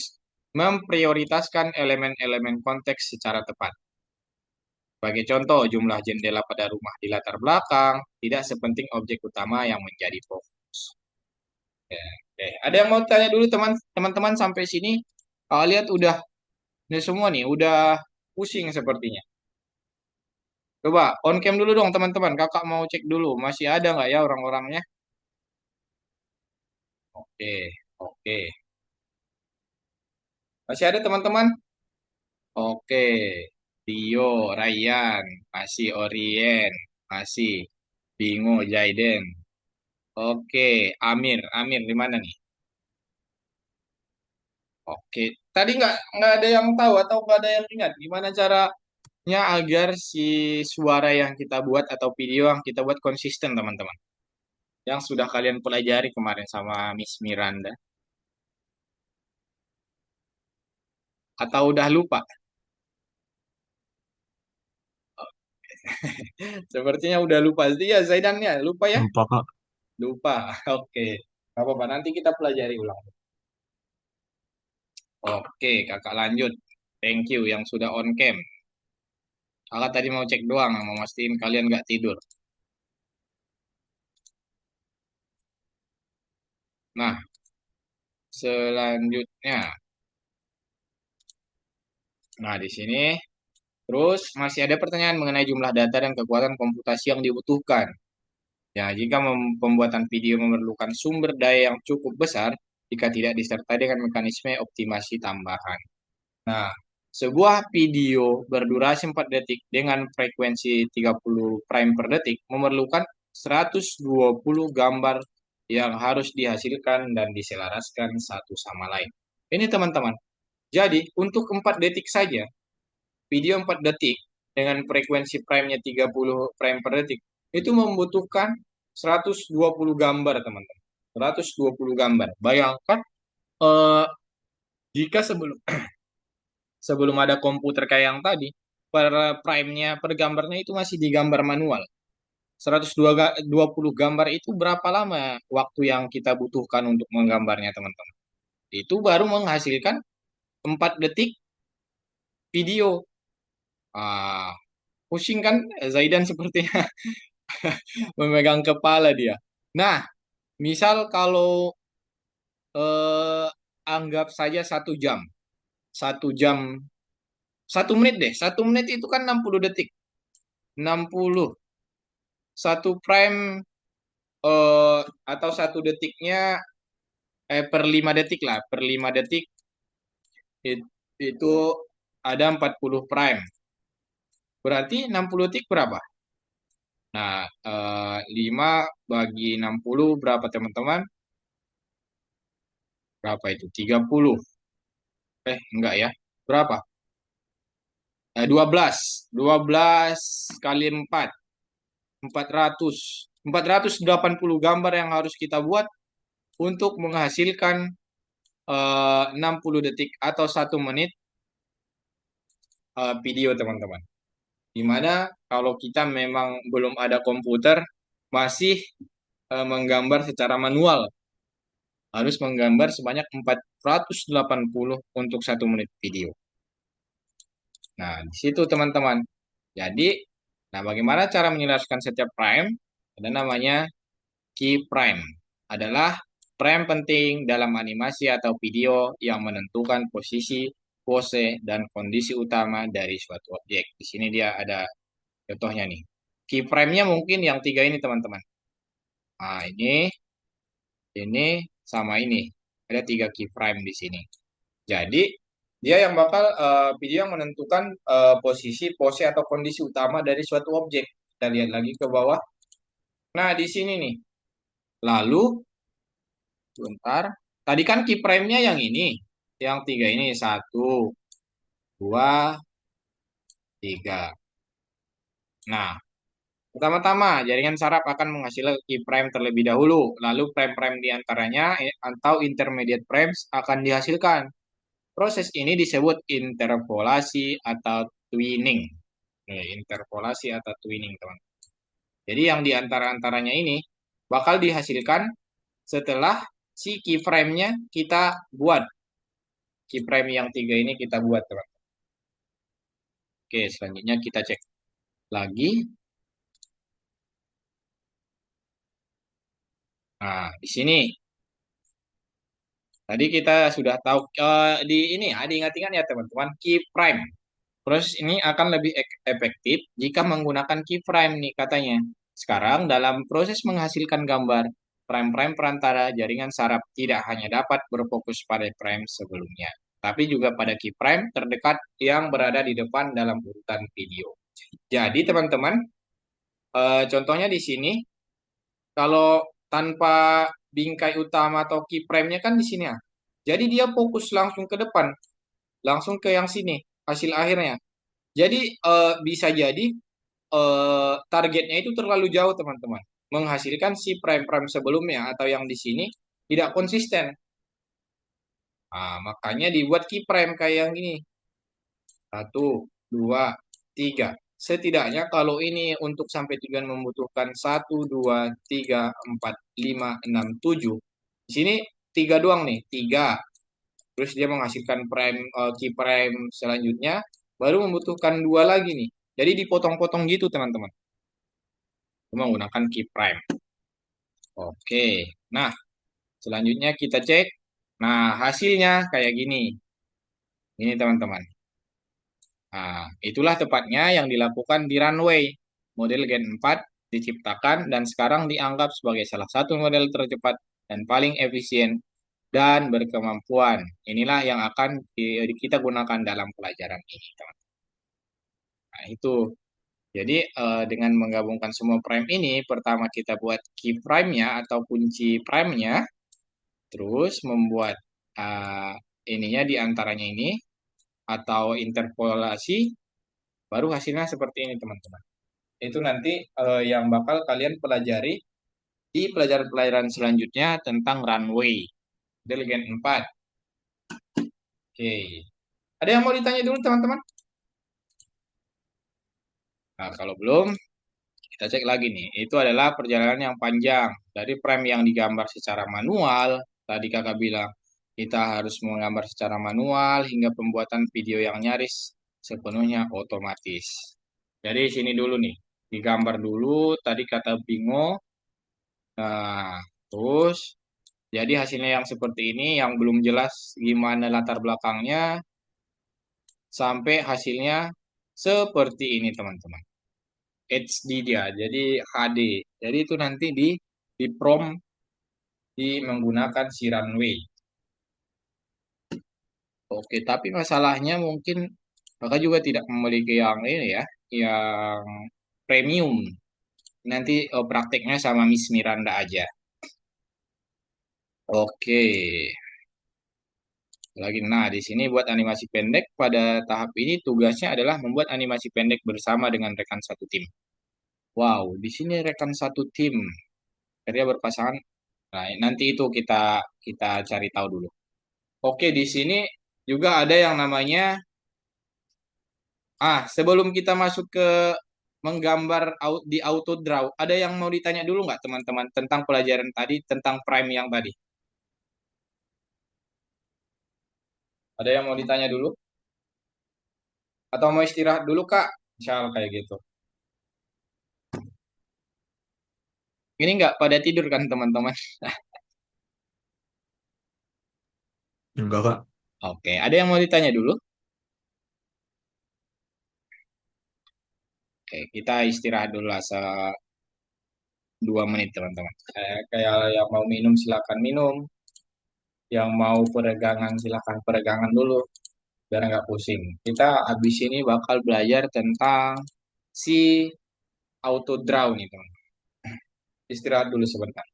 memprioritaskan elemen-elemen konteks secara tepat. Sebagai contoh, jumlah jendela pada rumah di latar belakang tidak sepenting objek utama yang menjadi fokus. Ya, oke. Ada yang mau tanya dulu teman-teman sampai sini? Lihat udah ini semua nih, udah pusing sepertinya. Coba on cam dulu dong teman-teman. Kakak mau cek dulu, masih ada nggak ya orang-orangnya? Oke, oke. Masih ada teman-teman? Oke. Tio, Ryan, masih Orien, masih Bingo, Jaiden. Oke, Amir di mana nih? Oke, tadi nggak ada yang tahu atau nggak ada yang ingat gimana caranya agar si suara yang kita buat atau video yang kita buat konsisten, teman-teman. Yang sudah kalian pelajari kemarin sama Miss Miranda. Atau udah lupa? Sepertinya udah lupa. Iya, Zaidan ya, lupa ya? Lupa kak. Lupa. Oke. Gak apa-apa, nanti kita pelajari ulang. Oke, kakak lanjut. Thank you yang sudah on cam. Kakak tadi mau cek doang, mau mastiin kalian nggak tidur. Nah, selanjutnya. Nah, di sini terus masih ada pertanyaan mengenai jumlah data dan kekuatan komputasi yang dibutuhkan. Ya, jika pembuatan video memerlukan sumber daya yang cukup besar, jika tidak disertai dengan mekanisme optimasi tambahan. Nah, sebuah video berdurasi 4 detik dengan frekuensi 30 frame per detik memerlukan 120 gambar yang harus dihasilkan dan diselaraskan satu sama lain. Ini teman-teman. Jadi, untuk 4 detik saja, video 4 detik dengan frekuensi frame-nya 30 frame per detik, itu membutuhkan 120 gambar, teman-teman. 120 gambar. Bayangkan eh, jika sebelum ada komputer kayak yang tadi, per frame-nya, per gambarnya itu masih digambar manual. 120 gambar itu berapa lama waktu yang kita butuhkan untuk menggambarnya, teman-teman? Itu baru menghasilkan 4 detik video. Ah, pusing kan Zaidan sepertinya memegang kepala dia. Nah, misal kalau eh, anggap saja 1 jam. 1 jam, 1 menit deh. 1 menit itu kan 60 detik. 60. Satu frame atau 1 detiknya per 5 detik lah. Per 5 detik itu ada 40 frame. Berarti 60 detik berapa? Nah, 5 bagi 60 berapa teman-teman? Berapa itu? 30. Enggak ya. Berapa? 12. 12 kali 4. 400. 480 gambar yang harus kita buat untuk menghasilkan 60 detik atau 1 menit video, teman-teman. Dimana kalau kita memang belum ada komputer, masih menggambar secara manual. Harus menggambar sebanyak 480 untuk 1 menit video. Nah, di situ teman-teman. Jadi, nah bagaimana cara menjelaskan setiap frame? Ada namanya keyframe. Adalah frame penting dalam animasi atau video yang menentukan posisi, pose, dan kondisi utama dari suatu objek. Di sini dia ada contohnya nih. Keyframe-nya mungkin yang 3 ini, teman-teman. Nah, ini, sama ini. Ada 3 keyframe di sini. Jadi, dia yang bakal video yang menentukan posisi, pose, atau kondisi utama dari suatu objek. Kita lihat lagi ke bawah. Nah, di sini nih. Lalu, sebentar. Tadi kan keyframe-nya yang ini. Yang 3 ini. 1, 2, 3. Nah, pertama-tama, jaringan saraf akan menghasilkan keyframe terlebih dahulu. Lalu frame-frame di antaranya atau intermediate frames akan dihasilkan. Proses ini disebut interpolasi atau twinning. Interpolasi atau twinning, teman. Jadi yang di antara-antaranya ini bakal dihasilkan setelah si keyframe-nya kita buat. Keyframe yang 3 ini kita buat, teman. Oke, selanjutnya kita cek lagi. Nah, di sini tadi kita sudah tahu di ini ya, diingat-ingat ya teman-teman, keyframe. Proses ini akan lebih efektif jika menggunakan keyframe nih katanya. Sekarang dalam proses menghasilkan gambar, frame-frame perantara jaringan saraf tidak hanya dapat berfokus pada frame sebelumnya, tapi juga pada keyframe terdekat yang berada di depan dalam urutan video. Jadi teman-teman, contohnya di sini, kalau tanpa bingkai utama atau keyframe-nya kan di sini ya. Jadi dia fokus langsung ke depan, langsung ke yang sini, hasil akhirnya. Jadi bisa jadi targetnya itu terlalu jauh, teman-teman. Menghasilkan si frame-frame sebelumnya atau yang di sini tidak konsisten. Nah, makanya dibuat keyframe kayak yang ini. 1, 2, 3. Setidaknya kalau ini untuk sampai tujuan membutuhkan 1, 2, 3, 4, 5, 6, 7. Di sini 3 doang nih, 3. Terus dia menghasilkan keyframe selanjutnya, baru membutuhkan 2 lagi nih. Jadi dipotong-potong gitu, teman-teman. Menggunakan keyframe. Oke. Nah, selanjutnya kita cek. Nah, hasilnya kayak gini. Ini, teman-teman. Nah, itulah tepatnya yang dilakukan di runway. Model Gen 4 diciptakan dan sekarang dianggap sebagai salah satu model tercepat dan paling efisien dan berkemampuan. Inilah yang akan kita gunakan dalam pelajaran ini, teman. Nah, itu. Jadi dengan menggabungkan semua prime ini, pertama kita buat key prime-nya atau kunci prime-nya, terus membuat eh, ininya di antaranya ini atau interpolasi, baru hasilnya seperti ini teman-teman. Itu nanti yang bakal kalian pelajari di pelajaran-pelajaran selanjutnya tentang runway. Itu Legend 4. Oke. Ada yang mau ditanya dulu teman-teman? Nah, kalau belum, kita cek lagi nih. Itu adalah perjalanan yang panjang. Dari frame yang digambar secara manual, tadi kakak bilang, kita harus menggambar secara manual hingga pembuatan video yang nyaris sepenuhnya otomatis. Jadi sini dulu nih, digambar dulu, tadi kata Bingo. Nah, terus jadi hasilnya yang seperti ini, yang belum jelas gimana latar belakangnya, sampai hasilnya seperti ini teman-teman. HD dia, jadi HD. Jadi itu nanti di prompt di menggunakan si runway. Oke, tapi masalahnya mungkin kakak juga tidak memiliki yang ini ya, yang premium. Nanti prakteknya sama Miss Miranda aja. Oke, lagi. Nah, di sini buat animasi pendek pada tahap ini tugasnya adalah membuat animasi pendek bersama dengan rekan satu tim. Wow, di sini rekan satu tim kerja berpasangan. Nah, nanti itu kita kita cari tahu dulu. Oke, di sini juga ada yang namanya sebelum kita masuk ke menggambar di auto draw, ada yang mau ditanya dulu nggak teman-teman tentang pelajaran tadi tentang prime yang tadi? Ada yang mau ditanya dulu? Atau mau istirahat dulu Kak? Misal kayak gitu. Ini nggak pada tidur kan teman-teman? Enggak, Kak. Oke, ada yang mau ditanya dulu? Oke, kita istirahat dulu lah 2 menit teman-teman. Kayak yang mau minum silakan minum, yang mau peregangan silakan peregangan dulu biar nggak pusing. Kita habis ini bakal belajar tentang si auto draw nih teman. Istirahat dulu sebentar.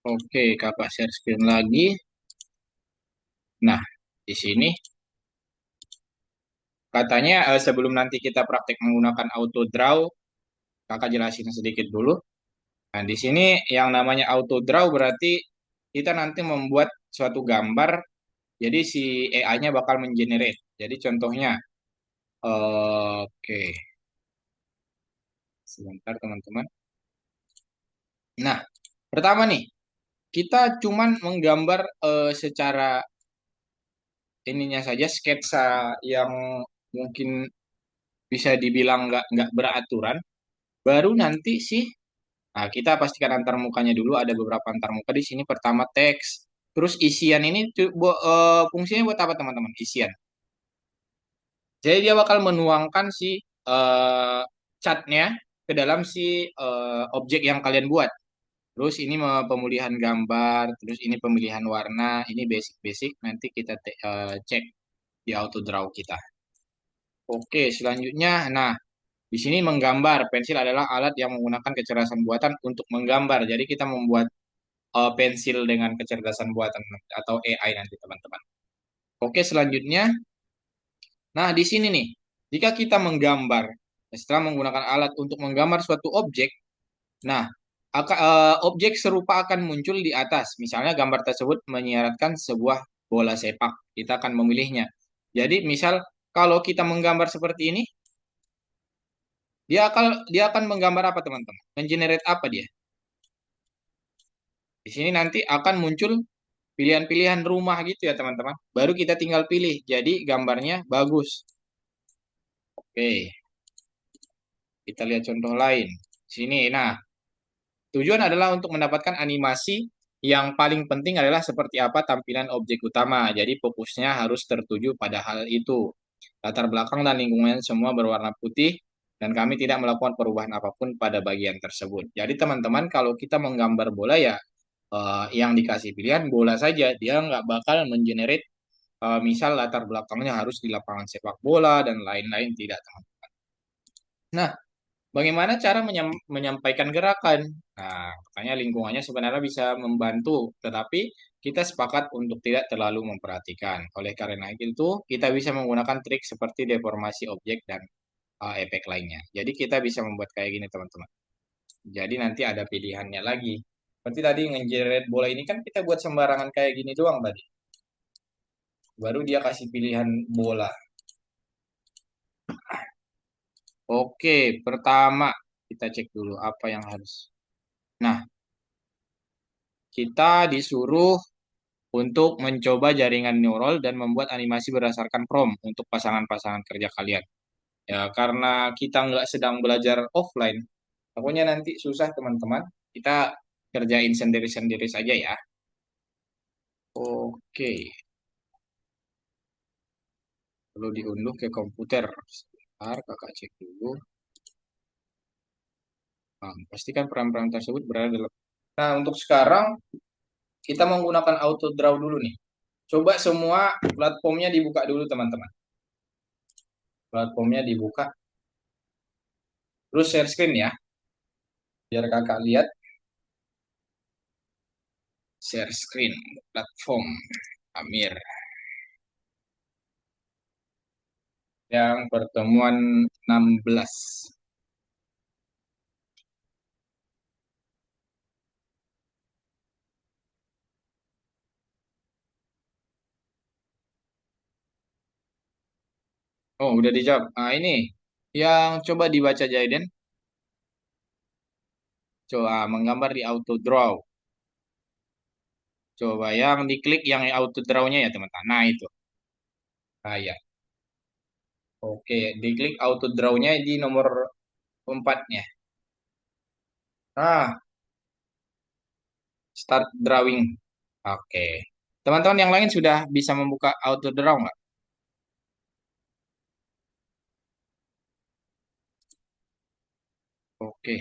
Oh, oke, kakak share screen lagi. Nah, di sini katanya sebelum nanti kita praktek menggunakan auto draw, kakak jelasin sedikit dulu. Nah, di sini yang namanya auto draw berarti kita nanti membuat suatu gambar, jadi si AI-nya bakal mengenerate. Jadi contohnya, oke, sebentar teman-teman. Nah, pertama nih, kita cuman menggambar secara ininya saja sketsa yang mungkin bisa dibilang nggak beraturan. Baru nanti sih, nah kita pastikan antar mukanya dulu ada beberapa antar muka di sini. Pertama teks, terus isian ini fungsinya buat apa teman-teman? Isian. Jadi dia bakal menuangkan si catnya ke dalam si objek yang kalian buat. Terus ini pemulihan gambar, terus ini pemilihan warna, ini basic-basic. Nanti kita cek di auto draw kita. Oke, selanjutnya, nah di sini menggambar. Pensil adalah alat yang menggunakan kecerdasan buatan untuk menggambar. Jadi kita membuat pensil dengan kecerdasan buatan atau AI nanti teman-teman. Oke, selanjutnya, nah di sini nih, jika kita menggambar setelah menggunakan alat untuk menggambar suatu objek, nah objek serupa akan muncul di atas. Misalnya gambar tersebut menyiratkan sebuah bola sepak. Kita akan memilihnya. Jadi misal kalau kita menggambar seperti ini, dia akan menggambar apa teman-teman? Mengenerate apa dia? Di sini nanti akan muncul pilihan-pilihan rumah gitu ya teman-teman. Baru kita tinggal pilih. Jadi gambarnya bagus. Oke, kita lihat contoh lain. Sini, nah tujuan adalah untuk mendapatkan animasi yang paling penting adalah seperti apa tampilan objek utama. Jadi fokusnya harus tertuju pada hal itu. Latar belakang dan lingkungan semua berwarna putih dan kami tidak melakukan perubahan apapun pada bagian tersebut. Jadi teman-teman kalau kita menggambar bola ya yang dikasih pilihan bola saja. Dia nggak bakal mengenerate misal latar belakangnya harus di lapangan sepak bola dan lain-lain tidak teman. Nah, bagaimana cara menyampaikan gerakan? Nah, makanya lingkungannya sebenarnya bisa membantu, tetapi kita sepakat untuk tidak terlalu memperhatikan. Oleh karena itu, kita bisa menggunakan trik seperti deformasi objek dan efek lainnya. Jadi kita bisa membuat kayak gini, teman-teman. Jadi nanti ada pilihannya lagi. Seperti tadi ngejeret bola ini kan kita buat sembarangan kayak gini doang tadi. Baru dia kasih pilihan bola. Oke, pertama kita cek dulu apa yang harus. Nah, kita disuruh untuk mencoba jaringan neural dan membuat animasi berdasarkan prompt untuk pasangan-pasangan kerja kalian. Ya, karena kita nggak sedang belajar offline, pokoknya nanti susah teman-teman. Kita kerjain sendiri-sendiri saja ya. Oke, perlu diunduh ke komputer. Sebentar, kakak cek dulu. Nah, pastikan peran-peran tersebut berada dalam. Nah, untuk sekarang kita menggunakan auto draw dulu nih. Coba semua platformnya dibuka dulu teman-teman. Platformnya dibuka. Terus share screen ya. Biar kakak lihat. Share screen. Platform. Amir. Yang pertemuan 16. Oh, udah dijawab. Nah, ini. Yang coba dibaca Jaiden. Coba menggambar di auto draw. Coba yang diklik yang auto draw-nya ya teman-teman. Nah, itu. Nah, ya. Oke, diklik auto draw-nya di nomor 4-nya. Nah, start drawing. Oke. Teman-teman yang lain sudah bisa membuka auto draw nggak? Oke.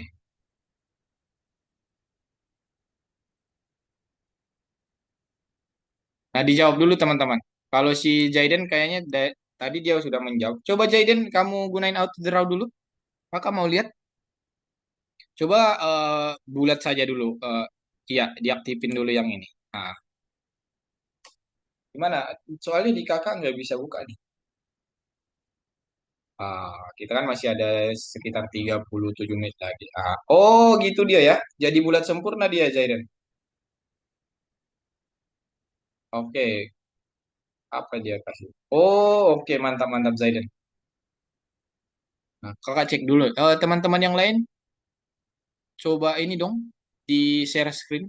Nah, dijawab dulu teman-teman. Kalau si Jaiden kayaknya tadi dia sudah menjawab. Coba Jaiden, kamu gunain auto draw dulu. Maka mau lihat? Coba bulat saja dulu. Iya, diaktifin dulu yang ini. Nah, gimana? Soalnya di kakak nggak bisa buka nih. Kita kan masih ada sekitar 37 menit lagi. Oh, gitu dia ya. Jadi bulat sempurna dia, Jaiden. Oke, apa dia kasih? Oh, oke, mantap mantap Zaiden. Nah, kakak cek dulu. Teman-teman yang lain, coba ini dong di share screen.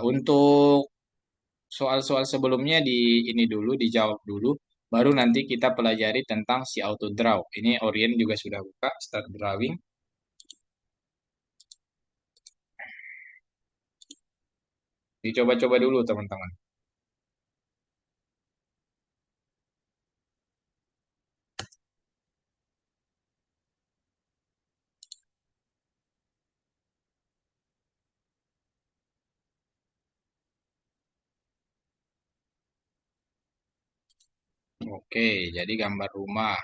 Untuk soal-soal sebelumnya di ini dulu dijawab dulu. Baru nanti kita pelajari tentang si auto draw. Ini Orient juga sudah buka start drawing. Dicoba-coba dulu teman-teman. Oke, jadi gambar rumah.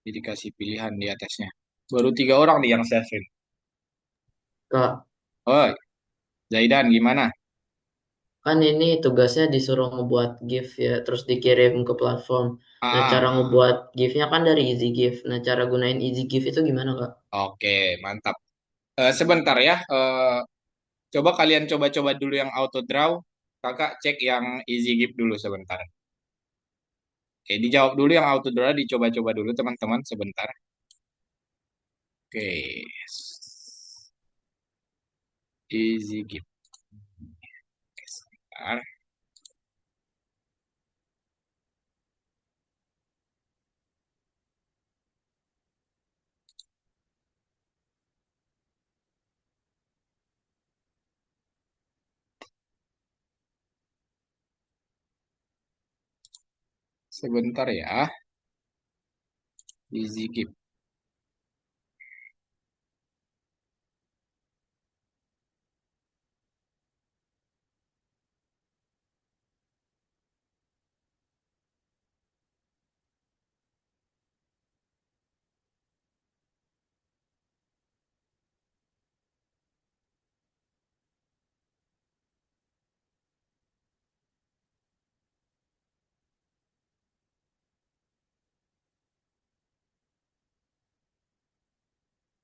Jadi dikasih pilihan di atasnya. Baru 3 orang nih yang share screen. Kak, Oh, Zaidan gimana? kan ini tugasnya disuruh ngebuat GIF ya, terus dikirim ke platform. Nah, Ah, cara ngebuat GIF-nya kan dari Easy GIF. Nah, cara gunain Easy GIF itu gimana, Kak? oke, mantap. Sebentar ya. Coba kalian coba-coba dulu yang auto draw. Kakak cek yang easy gift dulu sebentar. Oke, dijawab dulu yang auto draw, dicoba-coba dulu teman-teman sebentar. Oke. Easy gift. Oke, sebentar. Sebentar ya. Easy gift.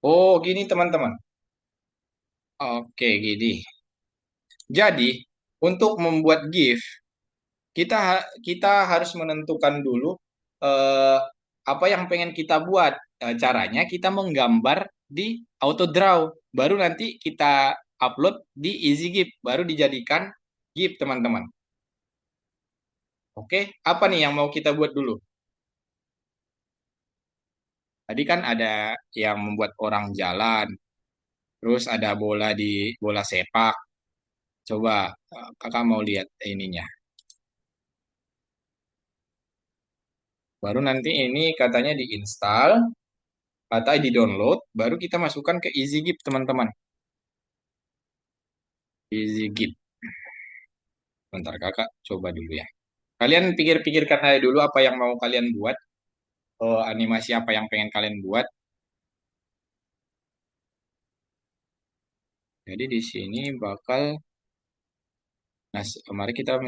Oh, gini teman-teman. Oke, gini. Jadi, untuk membuat GIF, kita harus menentukan dulu eh, apa yang pengen kita buat. Caranya kita menggambar di AutoDraw, baru nanti kita upload di EasyGIF, baru dijadikan GIF, teman-teman. Oke, apa nih yang mau kita buat dulu? Tadi kan ada yang membuat orang jalan, terus ada bola sepak. Coba kakak mau lihat ininya. Baru nanti ini katanya diinstal atau di-download, baru kita masukkan ke EasyGIF, teman-teman. EasyGIF. Bentar kakak coba dulu ya. Kalian pikir-pikirkan aja dulu apa yang mau kalian buat. Animasi apa yang pengen kalian buat. Jadi di sini bakal, nah mari kita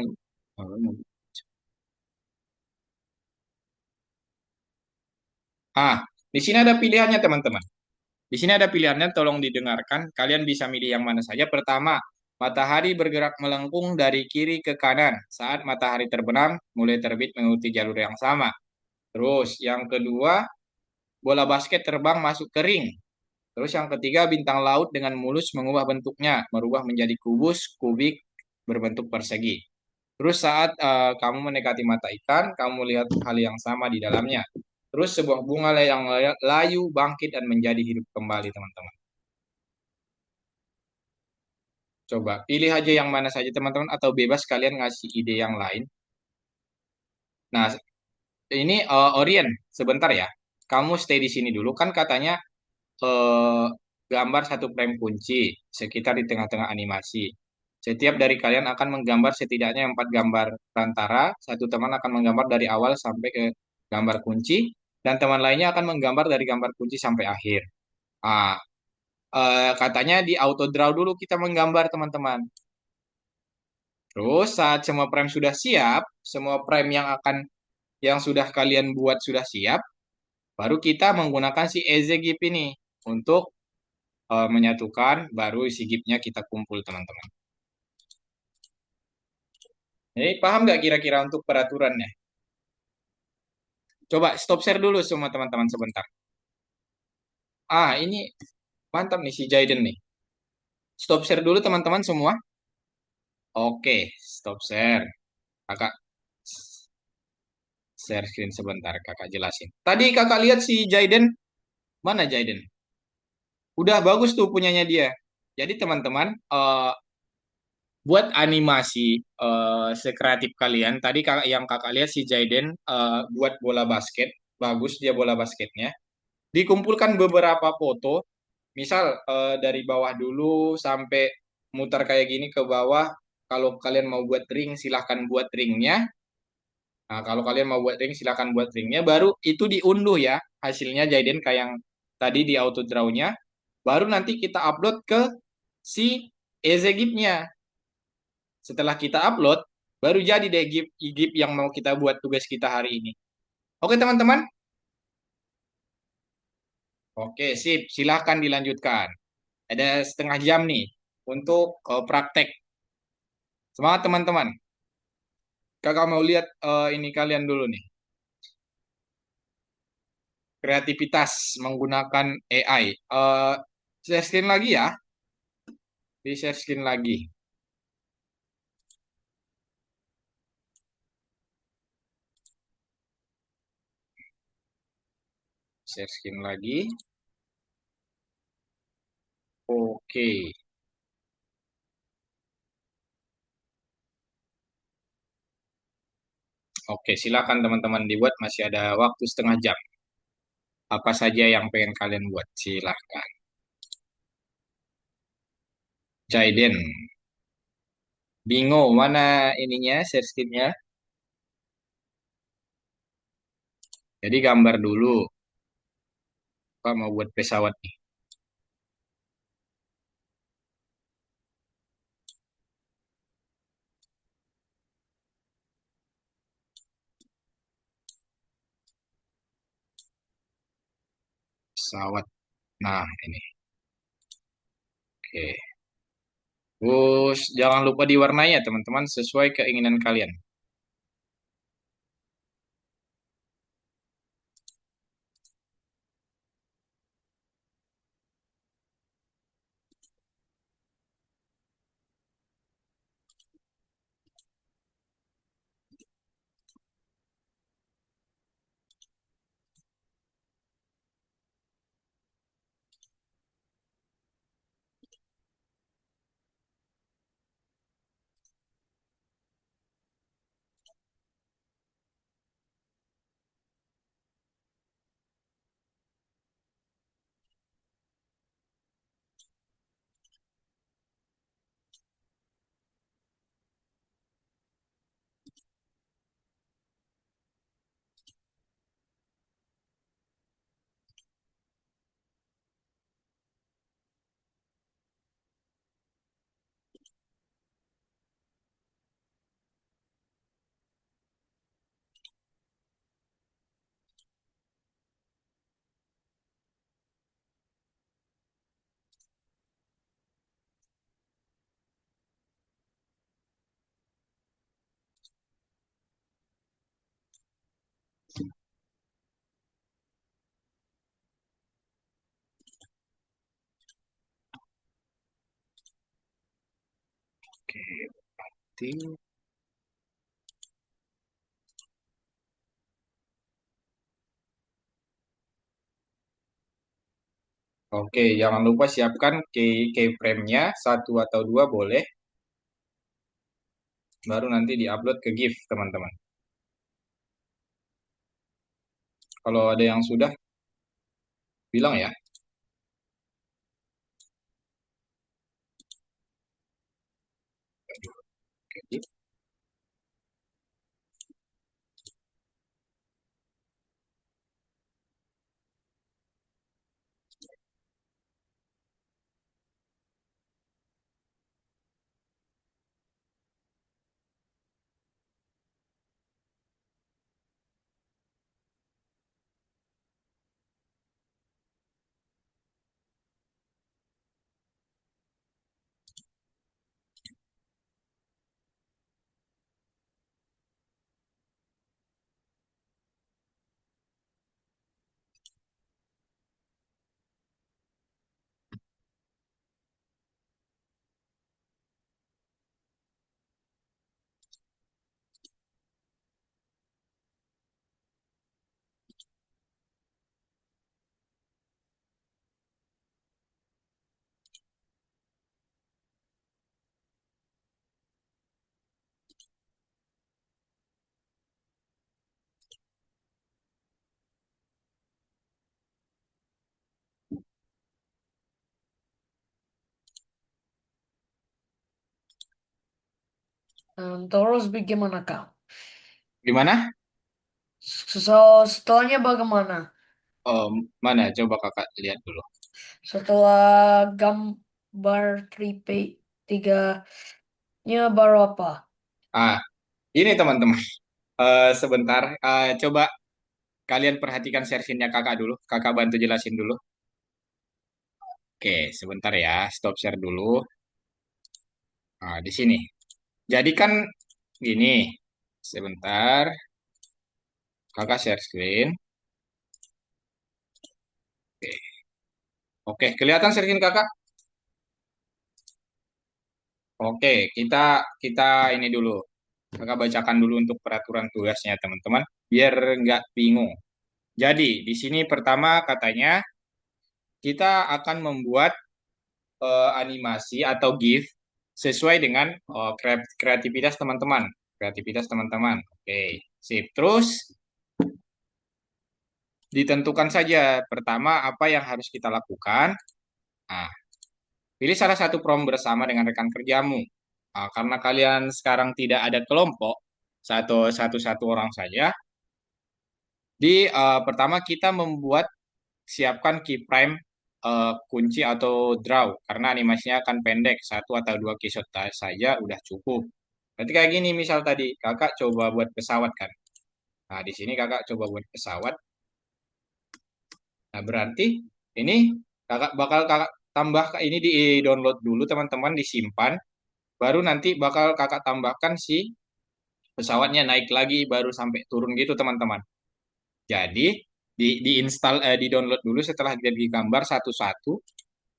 di sini ada pilihannya teman-teman. Di sini ada pilihannya, tolong didengarkan. Kalian bisa milih yang mana saja. Pertama, matahari bergerak melengkung dari kiri ke kanan. Saat matahari terbenam, mulai terbit mengikuti jalur yang sama. Terus yang kedua, bola basket terbang masuk ke ring. Terus yang ketiga, bintang laut dengan mulus mengubah bentuknya, merubah menjadi kubus, kubik, berbentuk persegi. Terus saat kamu mendekati mata ikan, kamu lihat hal yang sama di dalamnya. Terus sebuah bunga yang layu bangkit dan menjadi hidup kembali, teman-teman. Coba pilih aja yang mana saja, teman-teman, atau bebas kalian ngasih ide yang lain. Nah, ini Orien, sebentar ya. Kamu stay di sini dulu, kan katanya eh, gambar satu frame kunci sekitar di tengah-tengah animasi. Setiap dari kalian akan menggambar setidaknya 4 gambar perantara. Satu teman akan menggambar dari awal sampai ke gambar kunci, dan teman lainnya akan menggambar dari gambar kunci sampai akhir. Ah, katanya di auto draw dulu kita menggambar, teman-teman. Terus saat semua frame sudah siap, semua frame yang sudah kalian buat sudah siap, baru kita menggunakan si EasyGIF ini untuk menyatukan, baru isi GIF-nya kita kumpul, teman-teman. Jadi paham nggak kira-kira untuk peraturannya? Coba stop share dulu semua teman-teman sebentar. Ini mantap nih si Jaden nih. Stop share dulu teman-teman semua. Oke, stop share. Kakak share screen sebentar, kakak jelasin. Tadi kakak lihat si Jaden, mana Jaden? Udah bagus tuh punyanya dia. Jadi teman-teman, buat animasi sekreatif kalian. Tadi yang kakak lihat si Jaden buat bola basket, bagus dia bola basketnya. Dikumpulkan beberapa foto, misal dari bawah dulu sampai mutar kayak gini ke bawah. Kalau kalian mau buat ring, silahkan buat ringnya. Nah, kalau kalian mau buat ring, silahkan buat ringnya. Baru itu diunduh ya hasilnya Jaden kayak yang tadi di auto draw-nya. Baru nanti kita upload ke si ezegif-nya. Setelah kita upload, baru jadi deh GIF yang mau kita buat tugas kita hari ini. Oke teman-teman? Oke, sip. Silahkan dilanjutkan. Ada setengah jam nih untuk praktek. Semangat teman-teman. Kakak mau lihat ini kalian dulu nih. kreativitas menggunakan AI. Share screen lagi ya, di share screen lagi. Share screen lagi. Oke. Oke, silakan teman-teman dibuat, masih ada waktu setengah jam. Apa saja yang pengen kalian buat? Silahkan. Jaiden. Bingo, mana ininya, share screen-nya? Jadi gambar dulu. Pak mau buat pesawat nih. Pesawat. Nah, ini. Oke. Terus jangan lupa diwarnai ya teman-teman, sesuai keinginan kalian. Oke, berarti. Oke, jangan lupa siapkan keyframe-nya, satu atau dua boleh. Baru nanti diupload ke GIF, teman-teman. Kalau ada yang sudah, bilang ya. Oke, GIF. Terus bagaimana kak? Gimana? Setelahnya bagaimana? Oh, mana? Coba kakak lihat dulu. Setelah gambar 3P 3-nya baru apa? Ah, ini teman-teman. Sebentar. Coba kalian perhatikan share screen-nya kakak dulu. Kakak bantu jelasin dulu. Oke, sebentar ya. Stop share dulu. Nah, di sini. Jadi kan gini. Sebentar. Kakak share screen. Oke, oke, kelihatan screen kakak? Oke, kita kita ini dulu. Kakak bacakan dulu untuk peraturan tugasnya teman-teman, biar nggak bingung. Jadi di sini pertama katanya kita akan membuat animasi atau GIF sesuai dengan kreativitas teman-teman. Kreativitas teman-teman. Oke, sip. Terus ditentukan saja pertama apa yang harus kita lakukan. Nah, pilih salah satu prompt bersama dengan rekan kerjamu. Nah, karena kalian sekarang tidak ada kelompok, satu orang saja. Di pertama kita membuat siapkan keyframe kunci atau draw karena animasinya akan pendek, satu atau dua keyword saja udah cukup. Berarti kayak gini misal tadi kakak coba buat pesawat kan. Nah, di sini kakak coba buat pesawat. Nah, berarti ini kakak tambah ini di download dulu teman-teman, disimpan, baru nanti bakal kakak tambahkan si pesawatnya naik lagi baru sampai turun gitu teman-teman. Jadi diinstal di download dulu setelah jadi gambar satu-satu.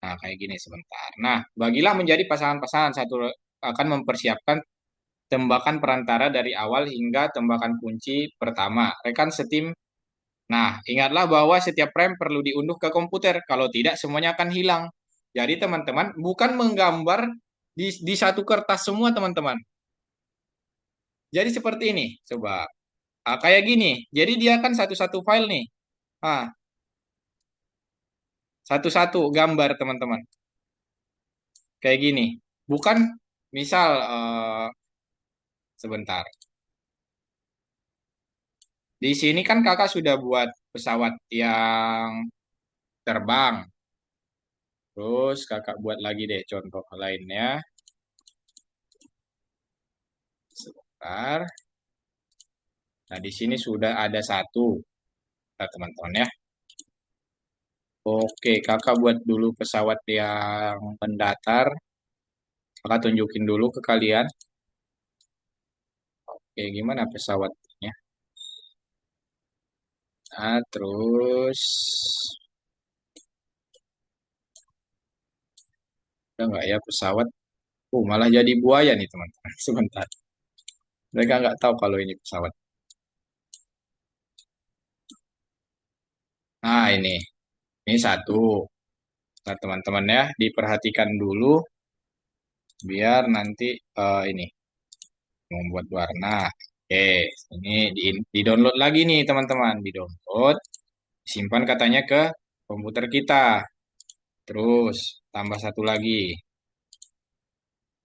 Nah, kayak gini sebentar. Nah, bagilah menjadi pasangan-pasangan, satu akan mempersiapkan tembakan perantara dari awal hingga tembakan kunci pertama. Rekan setim. Nah, ingatlah bahwa setiap frame perlu diunduh ke komputer. Kalau tidak, semuanya akan hilang. Jadi, teman-teman, bukan menggambar di satu kertas semua, teman-teman. Jadi, seperti ini. Coba. Kayak gini. Jadi, dia kan satu-satu file nih. Ah, satu-satu gambar, teman-teman. Kayak gini. Bukan, misal, sebentar. Di sini kan kakak sudah buat pesawat yang terbang. Terus kakak buat lagi deh contoh lainnya. Sebentar. Nah, di sini sudah ada satu. Nah, teman-teman ya. Oke, kakak buat dulu pesawat yang mendatar. Kakak tunjukin dulu ke kalian. Oke, gimana pesawatnya? Nah, terus udah nggak ya pesawat? Malah jadi buaya nih teman-teman. Sebentar. Mereka nggak tahu kalau ini pesawat. Nah, ini satu. Nah, teman-teman ya, diperhatikan dulu biar nanti ini membuat warna. Oke, ini di-download lagi nih teman-teman, di-download, simpan katanya ke komputer kita. Terus tambah satu lagi.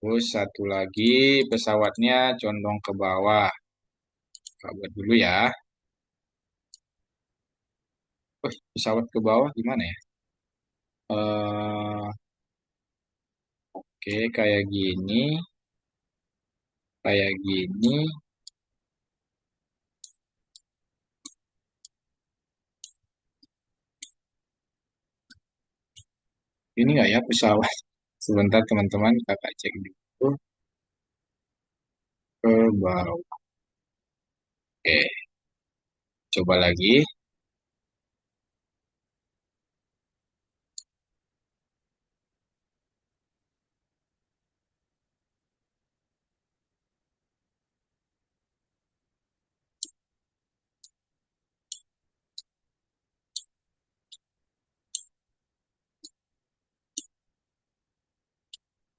Terus satu lagi pesawatnya condong ke bawah. Kita buat dulu ya. Pesawat ke bawah gimana ya? Oke, kayak gini, kayak gini. Ini nggak ya pesawat? Sebentar teman-teman, kakak cek dulu ke bawah. Oke, coba lagi.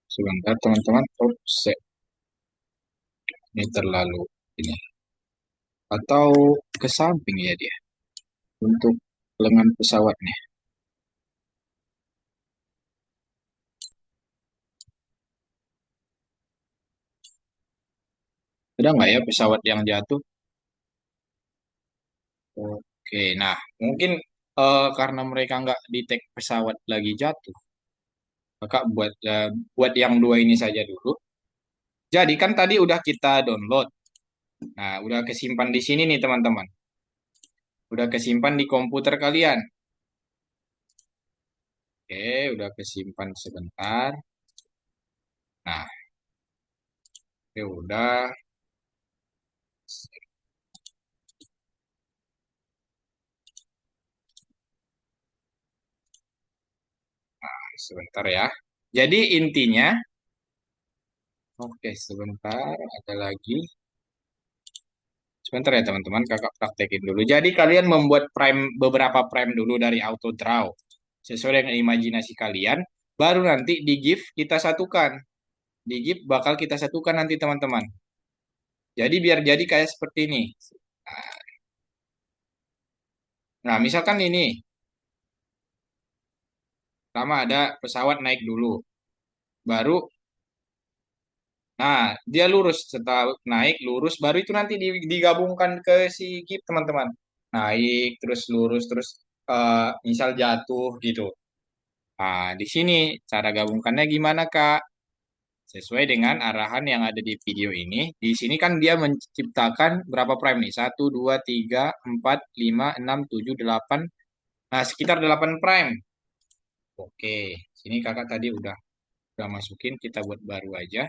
Sebentar teman-teman. Oops, ini terlalu ini. Atau ke samping ya dia untuk lengan pesawatnya. Ada nggak ya pesawat yang jatuh? Oke, nah mungkin karena mereka nggak detect pesawat lagi jatuh, kakak buat yang dua ini saja dulu. Jadi kan tadi udah kita download. Nah, udah kesimpan di sini nih teman-teman. Udah kesimpan di komputer kalian. Oke, udah kesimpan sebentar. Nah, ya udah. sebentar ya. Jadi intinya, oke, sebentar, ada lagi. Sebentar ya teman-teman, kakak praktekin dulu. Jadi kalian membuat beberapa prime dulu dari auto draw. Sesuai dengan imajinasi kalian, baru nanti di GIF kita satukan. Di GIF bakal kita satukan nanti teman-teman. Jadi biar jadi kayak seperti ini. Nah, misalkan ini, pertama ada pesawat naik dulu. Baru, nah dia lurus. Setelah naik, lurus, baru itu nanti digabungkan ke si GIF teman-teman. Naik, terus lurus, terus misal jatuh gitu. Nah, di sini cara gabungkannya gimana, Kak? Sesuai dengan arahan yang ada di video ini. Di sini kan dia menciptakan berapa prime nih? 1, 2, 3, 4, 5, 6, 7, 8. Nah, sekitar 8 prime. Oke, sini kakak tadi udah masukin, kita buat baru aja.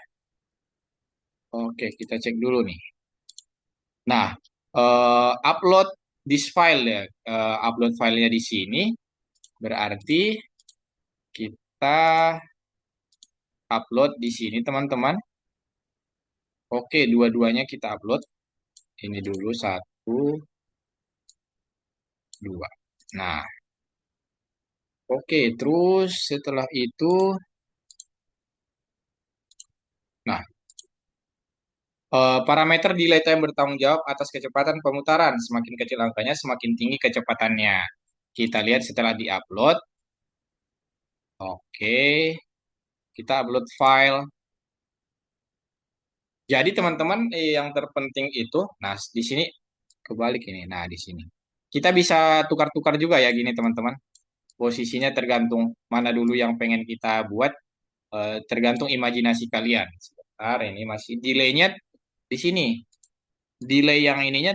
Oke, kita cek dulu nih. Nah, upload this file ya. Upload filenya di sini berarti kita upload di sini, teman-teman. Oke, dua-duanya kita upload. Ini dulu 1, 2. Nah, oke, terus setelah itu, nah, parameter delay time bertanggung jawab atas kecepatan pemutaran. Semakin kecil angkanya, semakin tinggi kecepatannya. Kita lihat setelah diupload. Oke, kita upload file. Jadi teman-teman, yang terpenting itu, nah di sini kebalik ini. Nah, di sini. Kita bisa tukar-tukar juga ya gini teman-teman. Posisinya tergantung mana dulu yang pengen kita buat, tergantung imajinasi kalian. Sebentar, ini masih delaynya di sini. Delay yang ininya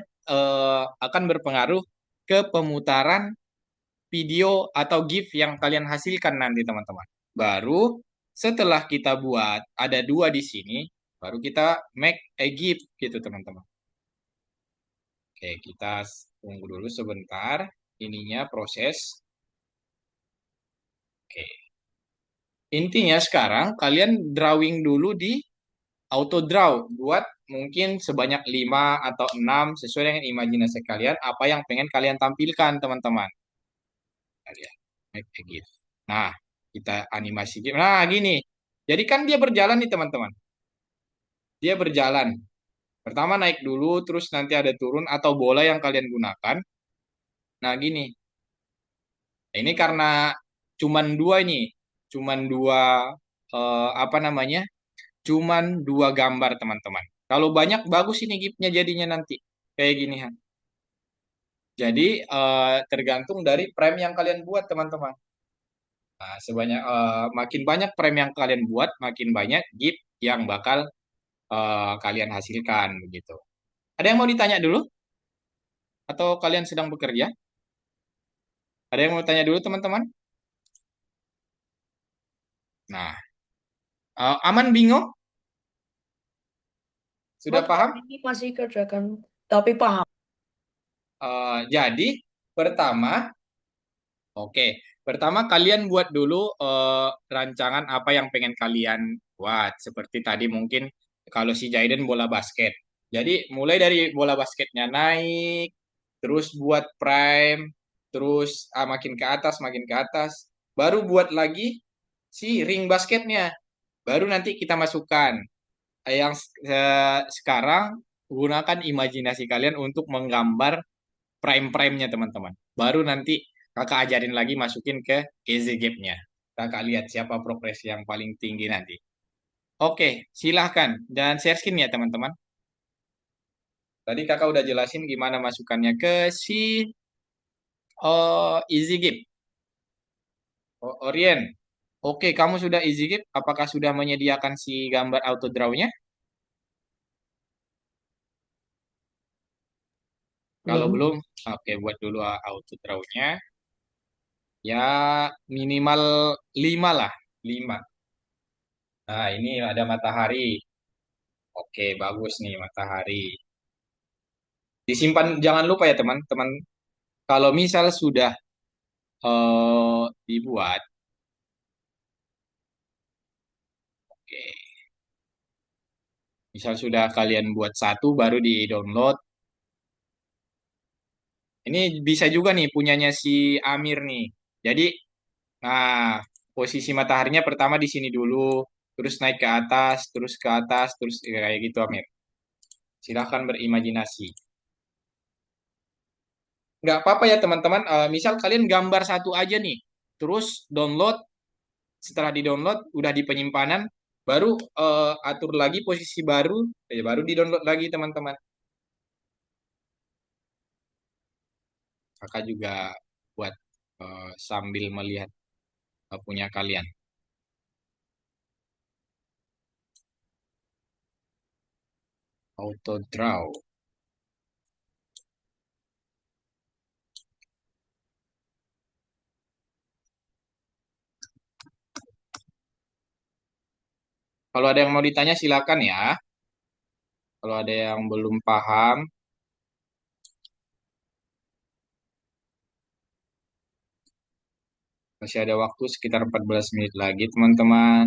akan berpengaruh ke pemutaran video atau GIF yang kalian hasilkan nanti teman-teman. Baru setelah kita buat ada dua di sini, baru kita make a GIF gitu teman-teman. Oke, kita tunggu dulu sebentar. Ininya proses. Oke. Intinya sekarang kalian drawing dulu di auto draw. Buat mungkin sebanyak 5 atau 6 sesuai dengan imajinasi kalian apa yang pengen kalian tampilkan teman-teman. Lihat, make a GIF. Nah, kita animasi GIF. Nah, gini. Jadi kan dia berjalan nih teman-teman. Dia berjalan. Pertama naik dulu, terus nanti ada turun atau bola yang kalian gunakan. Nah, gini. Nah, ini karena cuman dua ini, cuman dua apa namanya? Cuman dua gambar teman-teman. Kalau banyak bagus ini GIF-nya jadinya nanti kayak gini ya. Jadi tergantung dari frame yang kalian buat teman-teman. Nah, makin banyak frame yang kalian buat, makin banyak GIF yang bakal kalian hasilkan begitu. Ada yang mau ditanya dulu? Atau kalian sedang bekerja? Ada yang mau tanya dulu teman-teman? Nah, aman bingung? Sudah Buat paham? ini masih kerjakan, tapi paham. Jadi pertama, oke, pertama kalian buat dulu rancangan apa yang pengen kalian buat. Seperti tadi mungkin kalau si Jaiden bola basket. Jadi mulai dari bola basketnya naik, terus buat prime, terus makin ke atas, baru buat lagi si ring basketnya. Baru nanti kita masukkan. Yang sekarang gunakan imajinasi kalian untuk menggambar prime-prime-nya teman-teman. Baru nanti kakak ajarin lagi masukin ke easy gap-nya. Kakak lihat siapa progres yang paling tinggi nanti. Oke, silahkan. Dan share screen ya teman-teman. Tadi kakak udah jelasin gimana masukannya ke si easy gap. Orien. Oke, kamu sudah easy gap. Apakah sudah menyediakan si gambar auto draw-nya? Kalau Belum. belum, oke buat dulu auto draw-nya. Ya minimal 5 lah. 5. Nah, ini ada matahari. Oke, bagus nih matahari. Disimpan, jangan lupa ya teman-teman. Kalau misal sudah dibuat, Oke. Misal sudah kalian buat satu, baru di-download. Ini bisa juga nih punyanya si Amir nih. Jadi, nah, posisi mataharinya pertama di sini dulu, terus naik ke atas, terus kayak gitu Amir. Silahkan berimajinasi. Nggak apa-apa ya teman-teman. Misal kalian gambar satu aja nih, terus download. Setelah di-download, udah di penyimpanan, baru atur lagi posisi baru, baru di-download lagi teman-teman. Kakak juga buat sambil melihat punya kalian. Auto draw. Kalau ada yang mau ditanya silakan ya. Kalau ada yang belum paham, masih ada waktu sekitar 14 menit lagi teman-teman.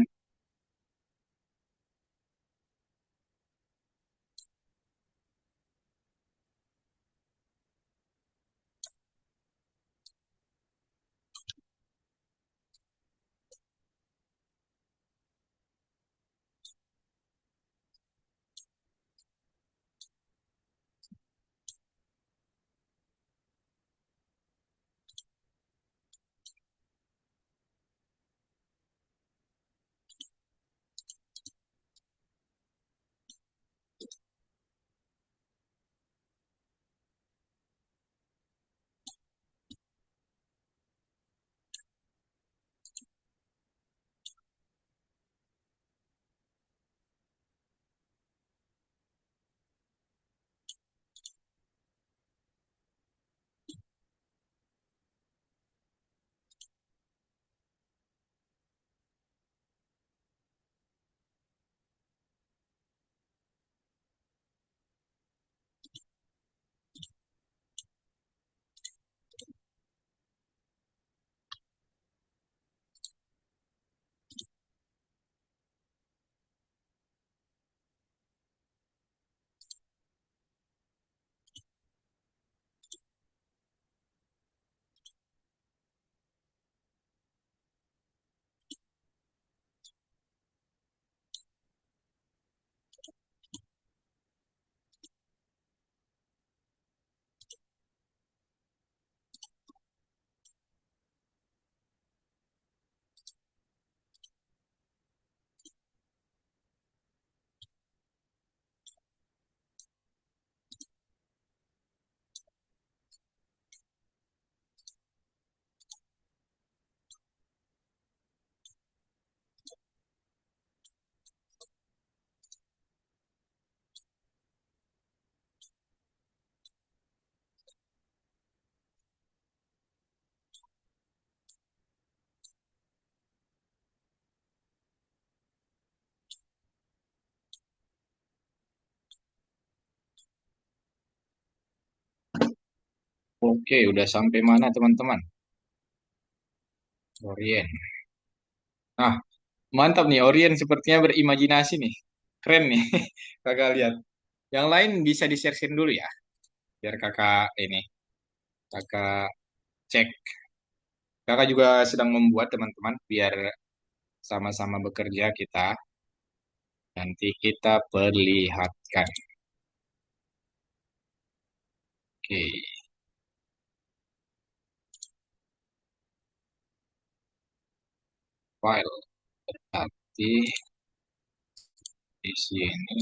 Oke, udah sampai mana teman-teman? Orient. Nah, mantap nih, Orient sepertinya berimajinasi nih. Keren nih, kakak lihat. Yang lain bisa di-share dulu ya, biar kakak ini, kakak cek. Kakak juga sedang membuat teman-teman, biar sama-sama bekerja kita. Nanti kita perlihatkan. Oke, file. Nanti di sini.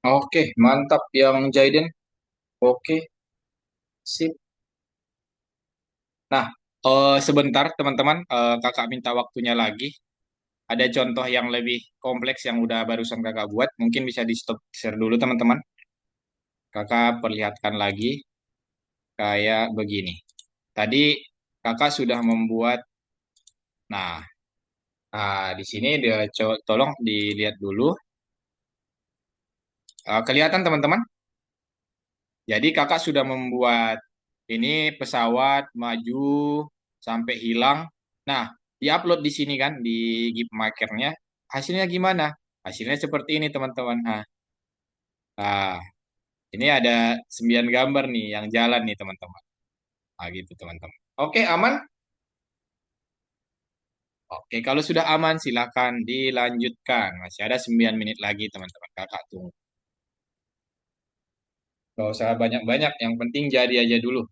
Oke, mantap yang Jaiden. Oke, sip. Nah, sebentar teman-teman, kakak minta waktunya lagi. Ada contoh yang lebih kompleks yang udah barusan kakak buat. Mungkin bisa di stop share dulu teman-teman. Kakak perlihatkan lagi kayak begini. Tadi kakak sudah membuat, nah, di sini dia tolong dilihat dulu. Kelihatan teman-teman? Jadi kakak sudah membuat ini pesawat maju sampai hilang. Nah, diupload di sini kan di Gipmakernya. Hasilnya gimana? Hasilnya seperti ini teman-teman. Nah, ini ada 9 gambar nih yang jalan nih teman-teman. Nah, gitu teman-teman. Oke, aman? Oke, kalau sudah aman silakan dilanjutkan. Masih ada 9 menit lagi teman-teman. Kakak tunggu. Gak usah banyak-banyak, yang penting jadi aja dulu.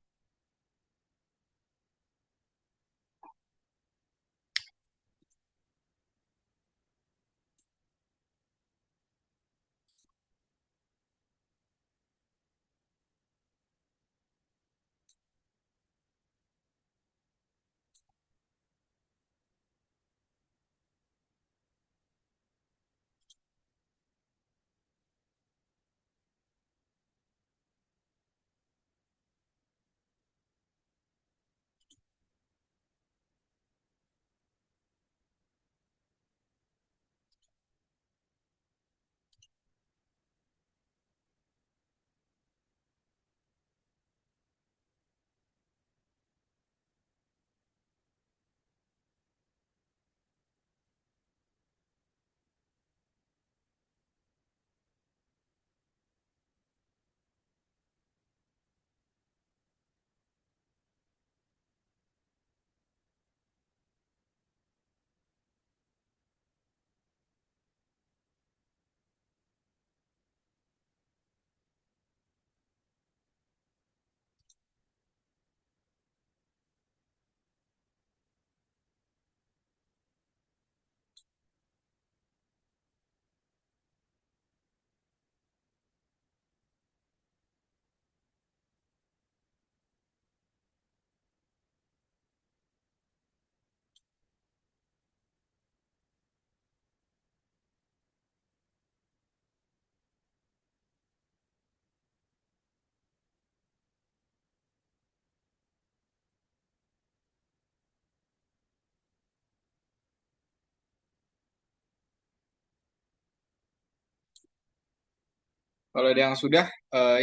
Kalau ada yang sudah,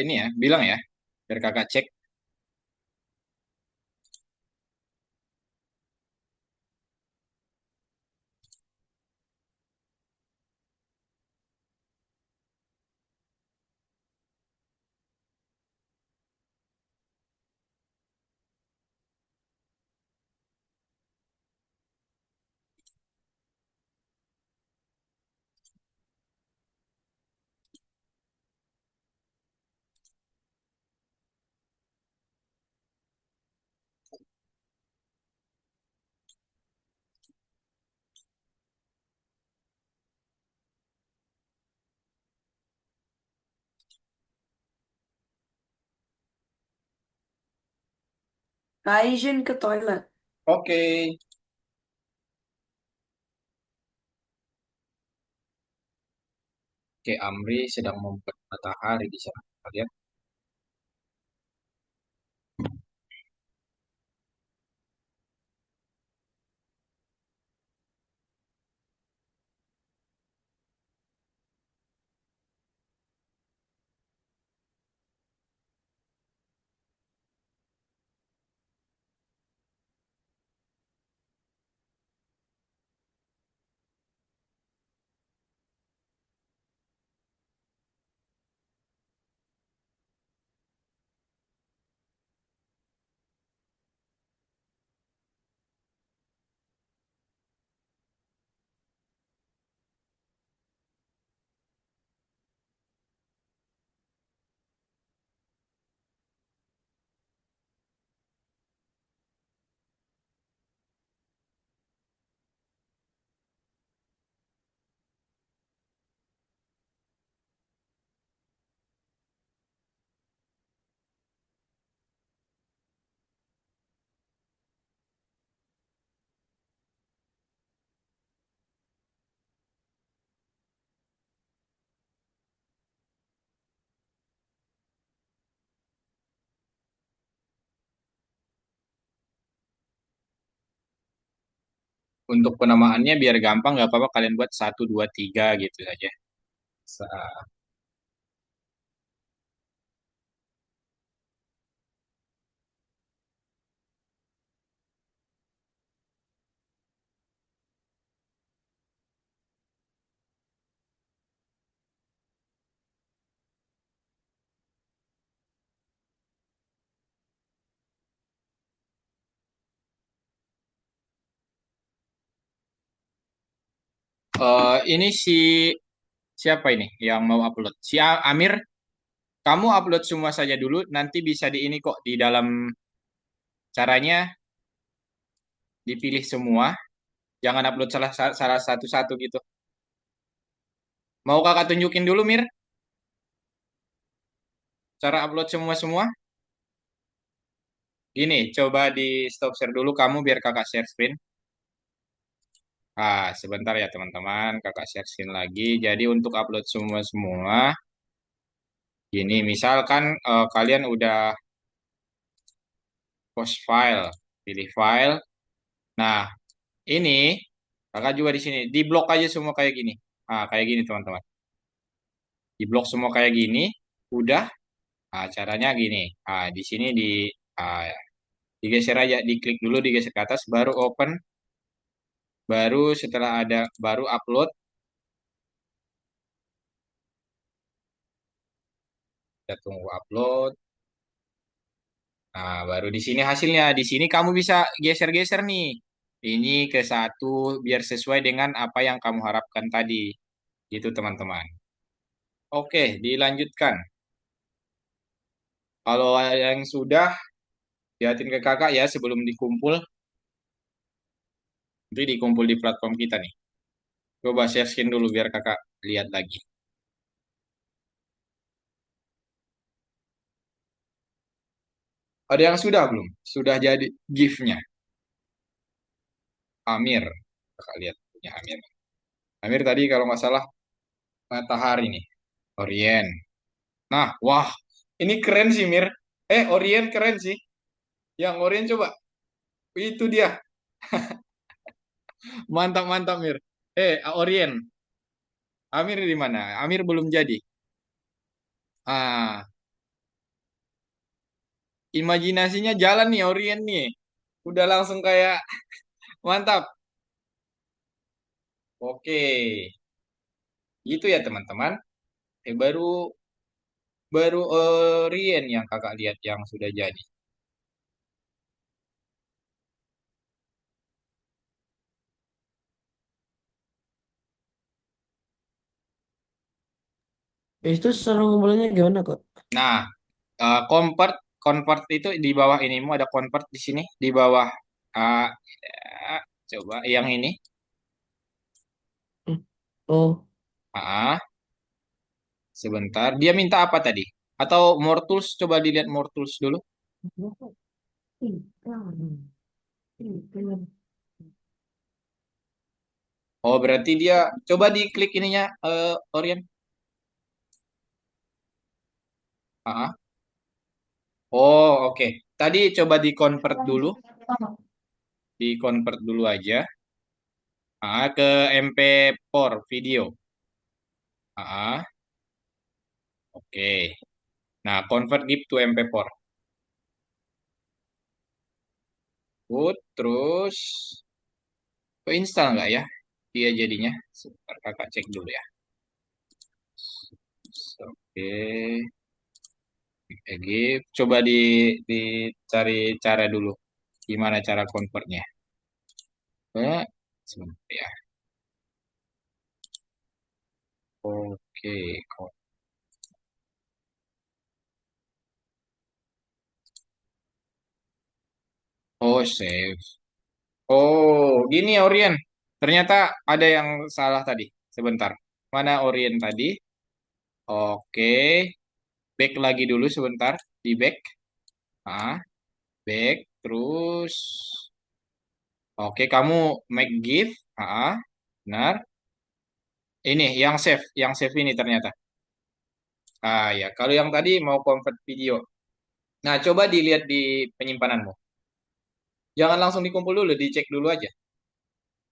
ini ya, bilang ya, biar kakak cek. Kak izin ke toilet. Oke. Oke, Amri sedang membuat matahari di sana. Lihat. Untuk penamaannya biar gampang, nggak apa-apa kalian buat 1, 2, 3 gitu saja. Ini siapa ini yang mau upload? Si Amir, kamu upload semua saja dulu, nanti bisa di ini kok di dalam caranya dipilih semua, jangan upload salah salah satu-satu gitu. Mau kakak tunjukin dulu Mir, cara upload semua-semua? Gini, coba di stop share dulu kamu biar kakak share screen. Sebentar ya teman-teman, kakak share screen lagi. Jadi untuk upload semua-semua, gini, misalkan kalian udah post file, pilih file. Nah, ini kakak juga di sini, di blok aja semua kayak gini. Kayak gini teman-teman. Di blok semua kayak gini, udah. Caranya gini. Di sini ah, digeser aja, diklik dulu, digeser ke atas, baru open, baru setelah ada, baru upload. Kita tunggu upload. Nah, baru di sini hasilnya. Di sini kamu bisa geser-geser nih. Ini ke satu biar sesuai dengan apa yang kamu harapkan tadi. Gitu teman-teman. Oke, dilanjutkan. Kalau yang sudah, lihatin ke kakak ya sebelum dikumpul. Nanti dikumpul di platform kita nih. Coba share screen dulu biar kakak lihat lagi. Ada yang sudah belum? Sudah jadi GIF-nya. Amir. Kakak lihat punya Amir. Amir tadi kalau nggak salah matahari nih. Orient. Nah, wah. Ini keren sih, Mir. Orient keren sih. Yang Orient coba. Itu dia. Mantap, mantap, Mir. Orient. Amir di mana? Amir belum jadi. Ah, imajinasinya jalan nih, Orient nih. Udah langsung kayak mantap. Oke. Gitu ya, teman-teman. Baru baru Orient yang kakak lihat yang sudah jadi. Itu cara ngumpulinnya gimana kok? Nah, convert convert itu di bawah inimu ada convert di sini di bawah uh, coba yang ini. Hmm. Oh, Ah, sebentar. Dia minta apa tadi? Atau more tools? Coba dilihat more tools dulu. Oh, berarti dia coba diklik ininya Orient. Ah. Oh, oke. Tadi coba di convert dulu, di convert dulu aja. Ke MP4 video. Ah, oke. Nah, convert GIF to MP4. Good, terus install nggak ya? Dia jadinya. Sebentar kakak cek dulu ya. Oke, GIF. Coba dicari cara dulu. Gimana cara convertnya? Sebentar ya. Oke, oh save. Oh, gini ya Orien. Ternyata ada yang salah tadi. Sebentar. Mana Orien tadi? Oke, back lagi dulu sebentar. Di back. Ah, back. Terus, oke, kamu make GIF. Benar. Ini yang save ini ternyata. Ya, kalau yang tadi mau convert video. Nah, coba dilihat di penyimpananmu. Jangan langsung dikumpul dulu, dicek dulu aja.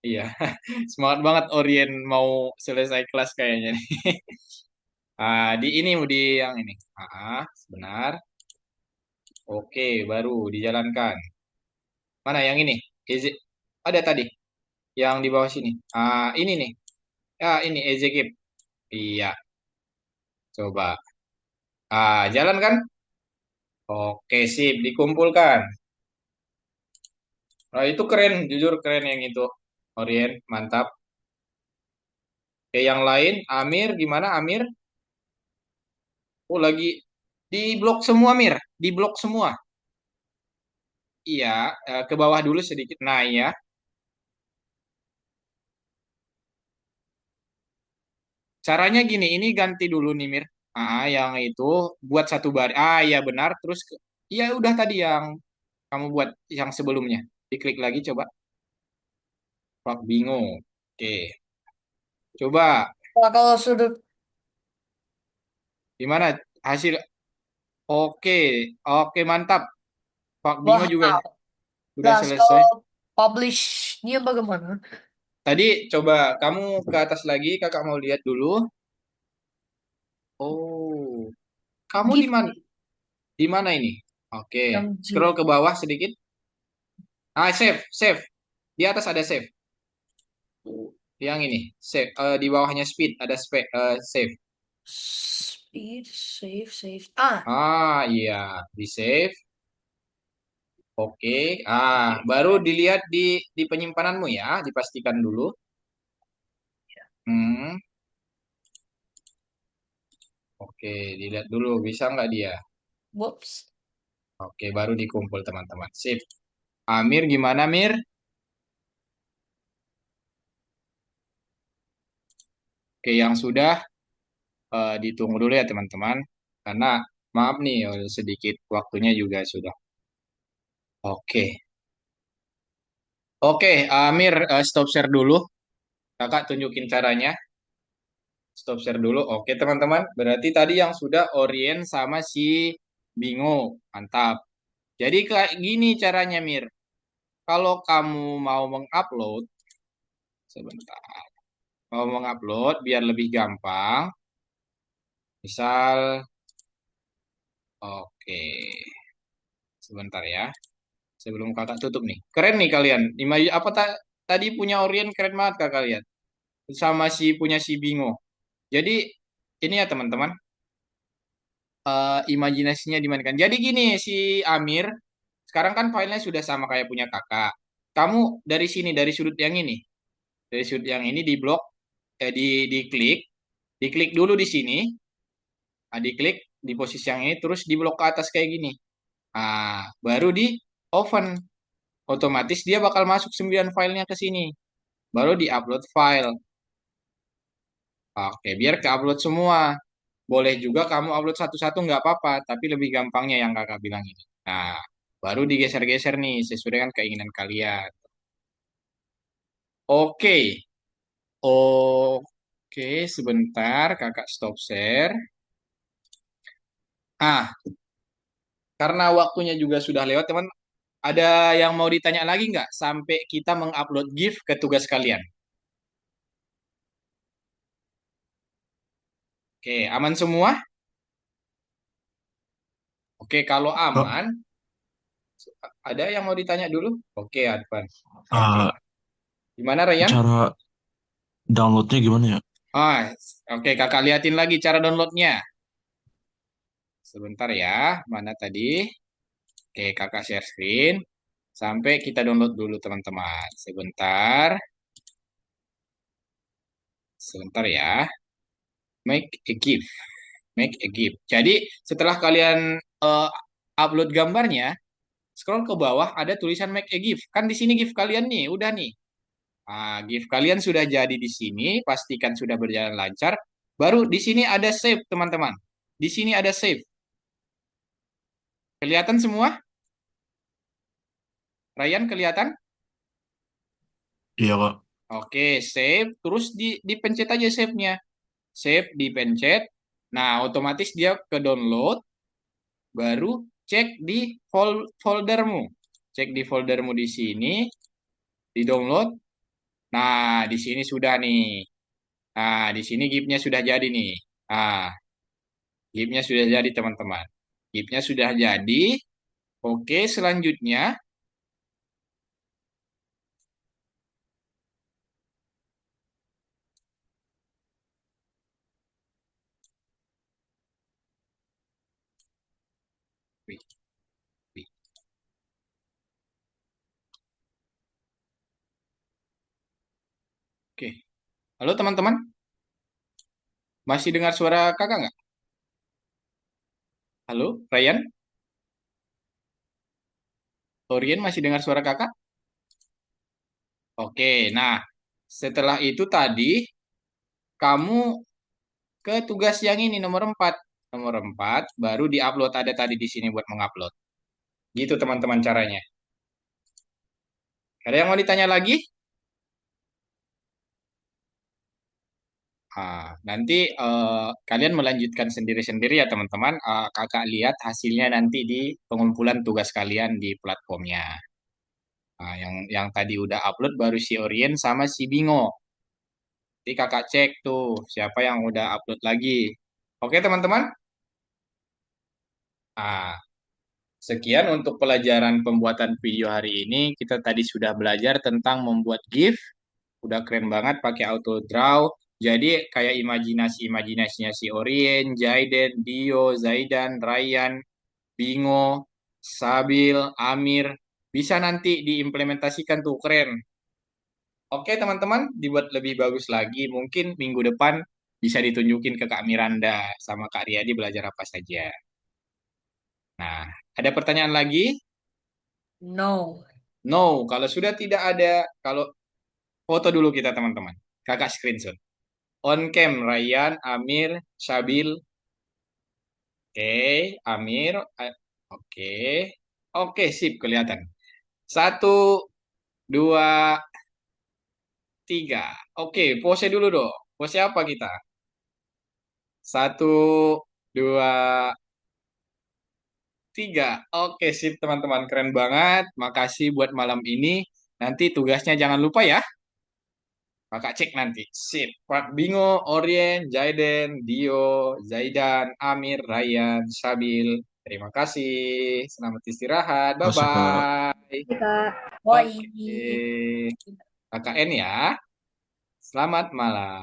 Iya, semangat banget Orien mau selesai kelas kayaknya nih. Di ini di yang ini. Sebentar. Oke, baru dijalankan. Mana yang ini? Ada tadi yang di bawah sini. Ini nih. Ini execute. Iya, coba. Jalan kan? Oke, sip, dikumpulkan. Nah, itu keren, jujur keren yang itu. Orien, mantap. Oke, yang lain, Amir, gimana Amir? Oh, lagi di blok semua, Mir. Di blok semua. Iya, ke bawah dulu sedikit. Nah, iya. Caranya gini, ini ganti dulu nih, Mir. Yang itu buat satu baris. Iya benar. Terus, iya udah tadi yang kamu buat yang sebelumnya. Diklik lagi coba. Wah, bingung. Oke, coba. Nah, kalau sudut, Gimana hasil? Oke, oke mantap. Pak Bingo wah, juga sudah nah, selesai. kalau publish-nya bagaimana? Tadi coba kamu ke atas lagi, kakak mau lihat dulu. Oh, kamu di GIF, mana? Di mana ini? Oke, yang scroll GIF. ke bawah sedikit. Save, save. Di atas ada save. Yang ini, save. Di bawahnya speed ada save. Speed, save. Iya, di save. Oke. Baru dilihat di penyimpananmu ya, dipastikan dulu. Hmm, oke, dilihat dulu bisa nggak dia? Whoops. Oke, baru dikumpul teman-teman. Sip. Amir gimana Mir? Oke, yang sudah ditunggu dulu ya teman-teman. Karena maaf nih, sedikit waktunya juga sudah. Oke. Oke, Amir stop share dulu. Kakak tunjukin caranya. Stop share dulu. Oke, teman-teman. Berarti tadi yang sudah Orien sama si Bingo. Mantap. Jadi kayak gini caranya, Mir. Kalau kamu mau mengupload, sebentar. Mau mengupload biar lebih gampang. Misal, oke. Sebentar ya. Sebelum kakak tutup nih. Keren nih kalian. Apa tadi punya Orien keren banget kakak lihat. Sama si punya si Bingo. Jadi ini ya teman-teman. Imajinasinya dimainkan. Jadi gini si Amir. Sekarang kan filenya sudah sama kayak punya kakak. Kamu dari sini, dari sudut yang ini. Dari sudut yang ini di blok, diklik. Diklik dulu di sini. Diklik di posisi yang ini. Terus di blok ke atas kayak gini. Baru di open. Otomatis dia bakal masuk 9 filenya ke sini. Baru di-upload file. Oke, biar ke-upload semua. Boleh juga kamu upload satu-satu nggak apa-apa, tapi lebih gampangnya yang kakak bilang ini. Nah, baru digeser-geser nih, sesuai dengan keinginan kalian. Oke, oke, sebentar kakak stop share. Ah, karena waktunya juga sudah lewat, teman. Ada yang mau ditanya lagi nggak sampai kita mengupload GIF ke tugas kalian? Oke, aman semua? Oke, kalau Kak, aman, ada yang mau ditanya dulu? Oke, Advan. Oke. uh, Gimana, Ryan? cara downloadnya gimana ya? Ah, oke, kakak liatin lagi cara downloadnya. Sebentar ya, mana tadi? Oke, kakak share screen. Sampai kita download dulu, teman-teman. Sebentar, sebentar ya. Make a GIF. Make a GIF. Jadi, setelah kalian upload gambarnya, scroll ke bawah, ada tulisan make a GIF. Kan di sini GIF kalian nih, udah nih. GIF kalian sudah jadi di sini, pastikan sudah berjalan lancar. Baru di sini ada save, teman-teman. Di sini ada save. Kelihatan semua? Ryan kelihatan? Iya, Kak. Oke, save. Terus dipencet aja save-nya. Save, dipencet. Nah, otomatis dia ke download. Baru cek di foldermu. Cek di foldermu di sini. Di download. Nah, di sini sudah nih. Nah, di sini gipnya sudah jadi nih. Nah, gipnya sudah jadi teman-teman. Gipnya sudah jadi. Oke, selanjutnya. Wih, wih. Oke. Halo teman-teman, masih dengar suara kakak nggak? Halo, Ryan? Orien masih dengar suara kakak? Oke, nah setelah itu tadi kamu ke tugas yang ini nomor 4. Nomor 4 baru diupload ada tadi di sini buat mengupload. Gitu teman-teman caranya. Ada yang mau ditanya lagi? Nanti kalian melanjutkan sendiri-sendiri ya teman-teman. Kakak lihat hasilnya nanti di pengumpulan tugas kalian di platformnya. Yang tadi udah upload baru si Orien sama si Bingo. Nanti kakak cek tuh siapa yang udah upload lagi. Oke teman-teman? Ah, Sekian untuk pelajaran pembuatan video hari ini. Kita tadi sudah belajar tentang membuat GIF. Udah keren banget pakai auto draw. Jadi kayak imajinasinya si Orien, Jaiden, Dio, Zaidan, Ryan, Bingo, Sabil, Amir. Bisa nanti diimplementasikan tuh keren. Oke teman-teman, dibuat lebih bagus lagi. Mungkin minggu depan bisa ditunjukin ke Kak Miranda sama Kak Riyadi belajar apa saja. Nah, ada pertanyaan lagi? No. No, kalau sudah tidak ada, kalau foto dulu kita teman-teman. Kakak screenshot. On cam, Ryan, Amir, Shabil. Oke, Amir. Oke. Oke, sip, kelihatan. 1, 2, 3. Oke, pose dulu dong. Pose apa kita? 1, 2, 3. Oke, sip teman-teman. Keren banget. Makasih buat malam ini. Nanti tugasnya jangan lupa ya. Kakak cek nanti. Sip. Pak Bingo, Orien, Jaiden, Dio, Zaidan, Amir, Ryan, Sabil. Terima kasih. Selamat istirahat. Masih, Kak. Bye-bye. Bye. Oke. KKN ya. Selamat malam.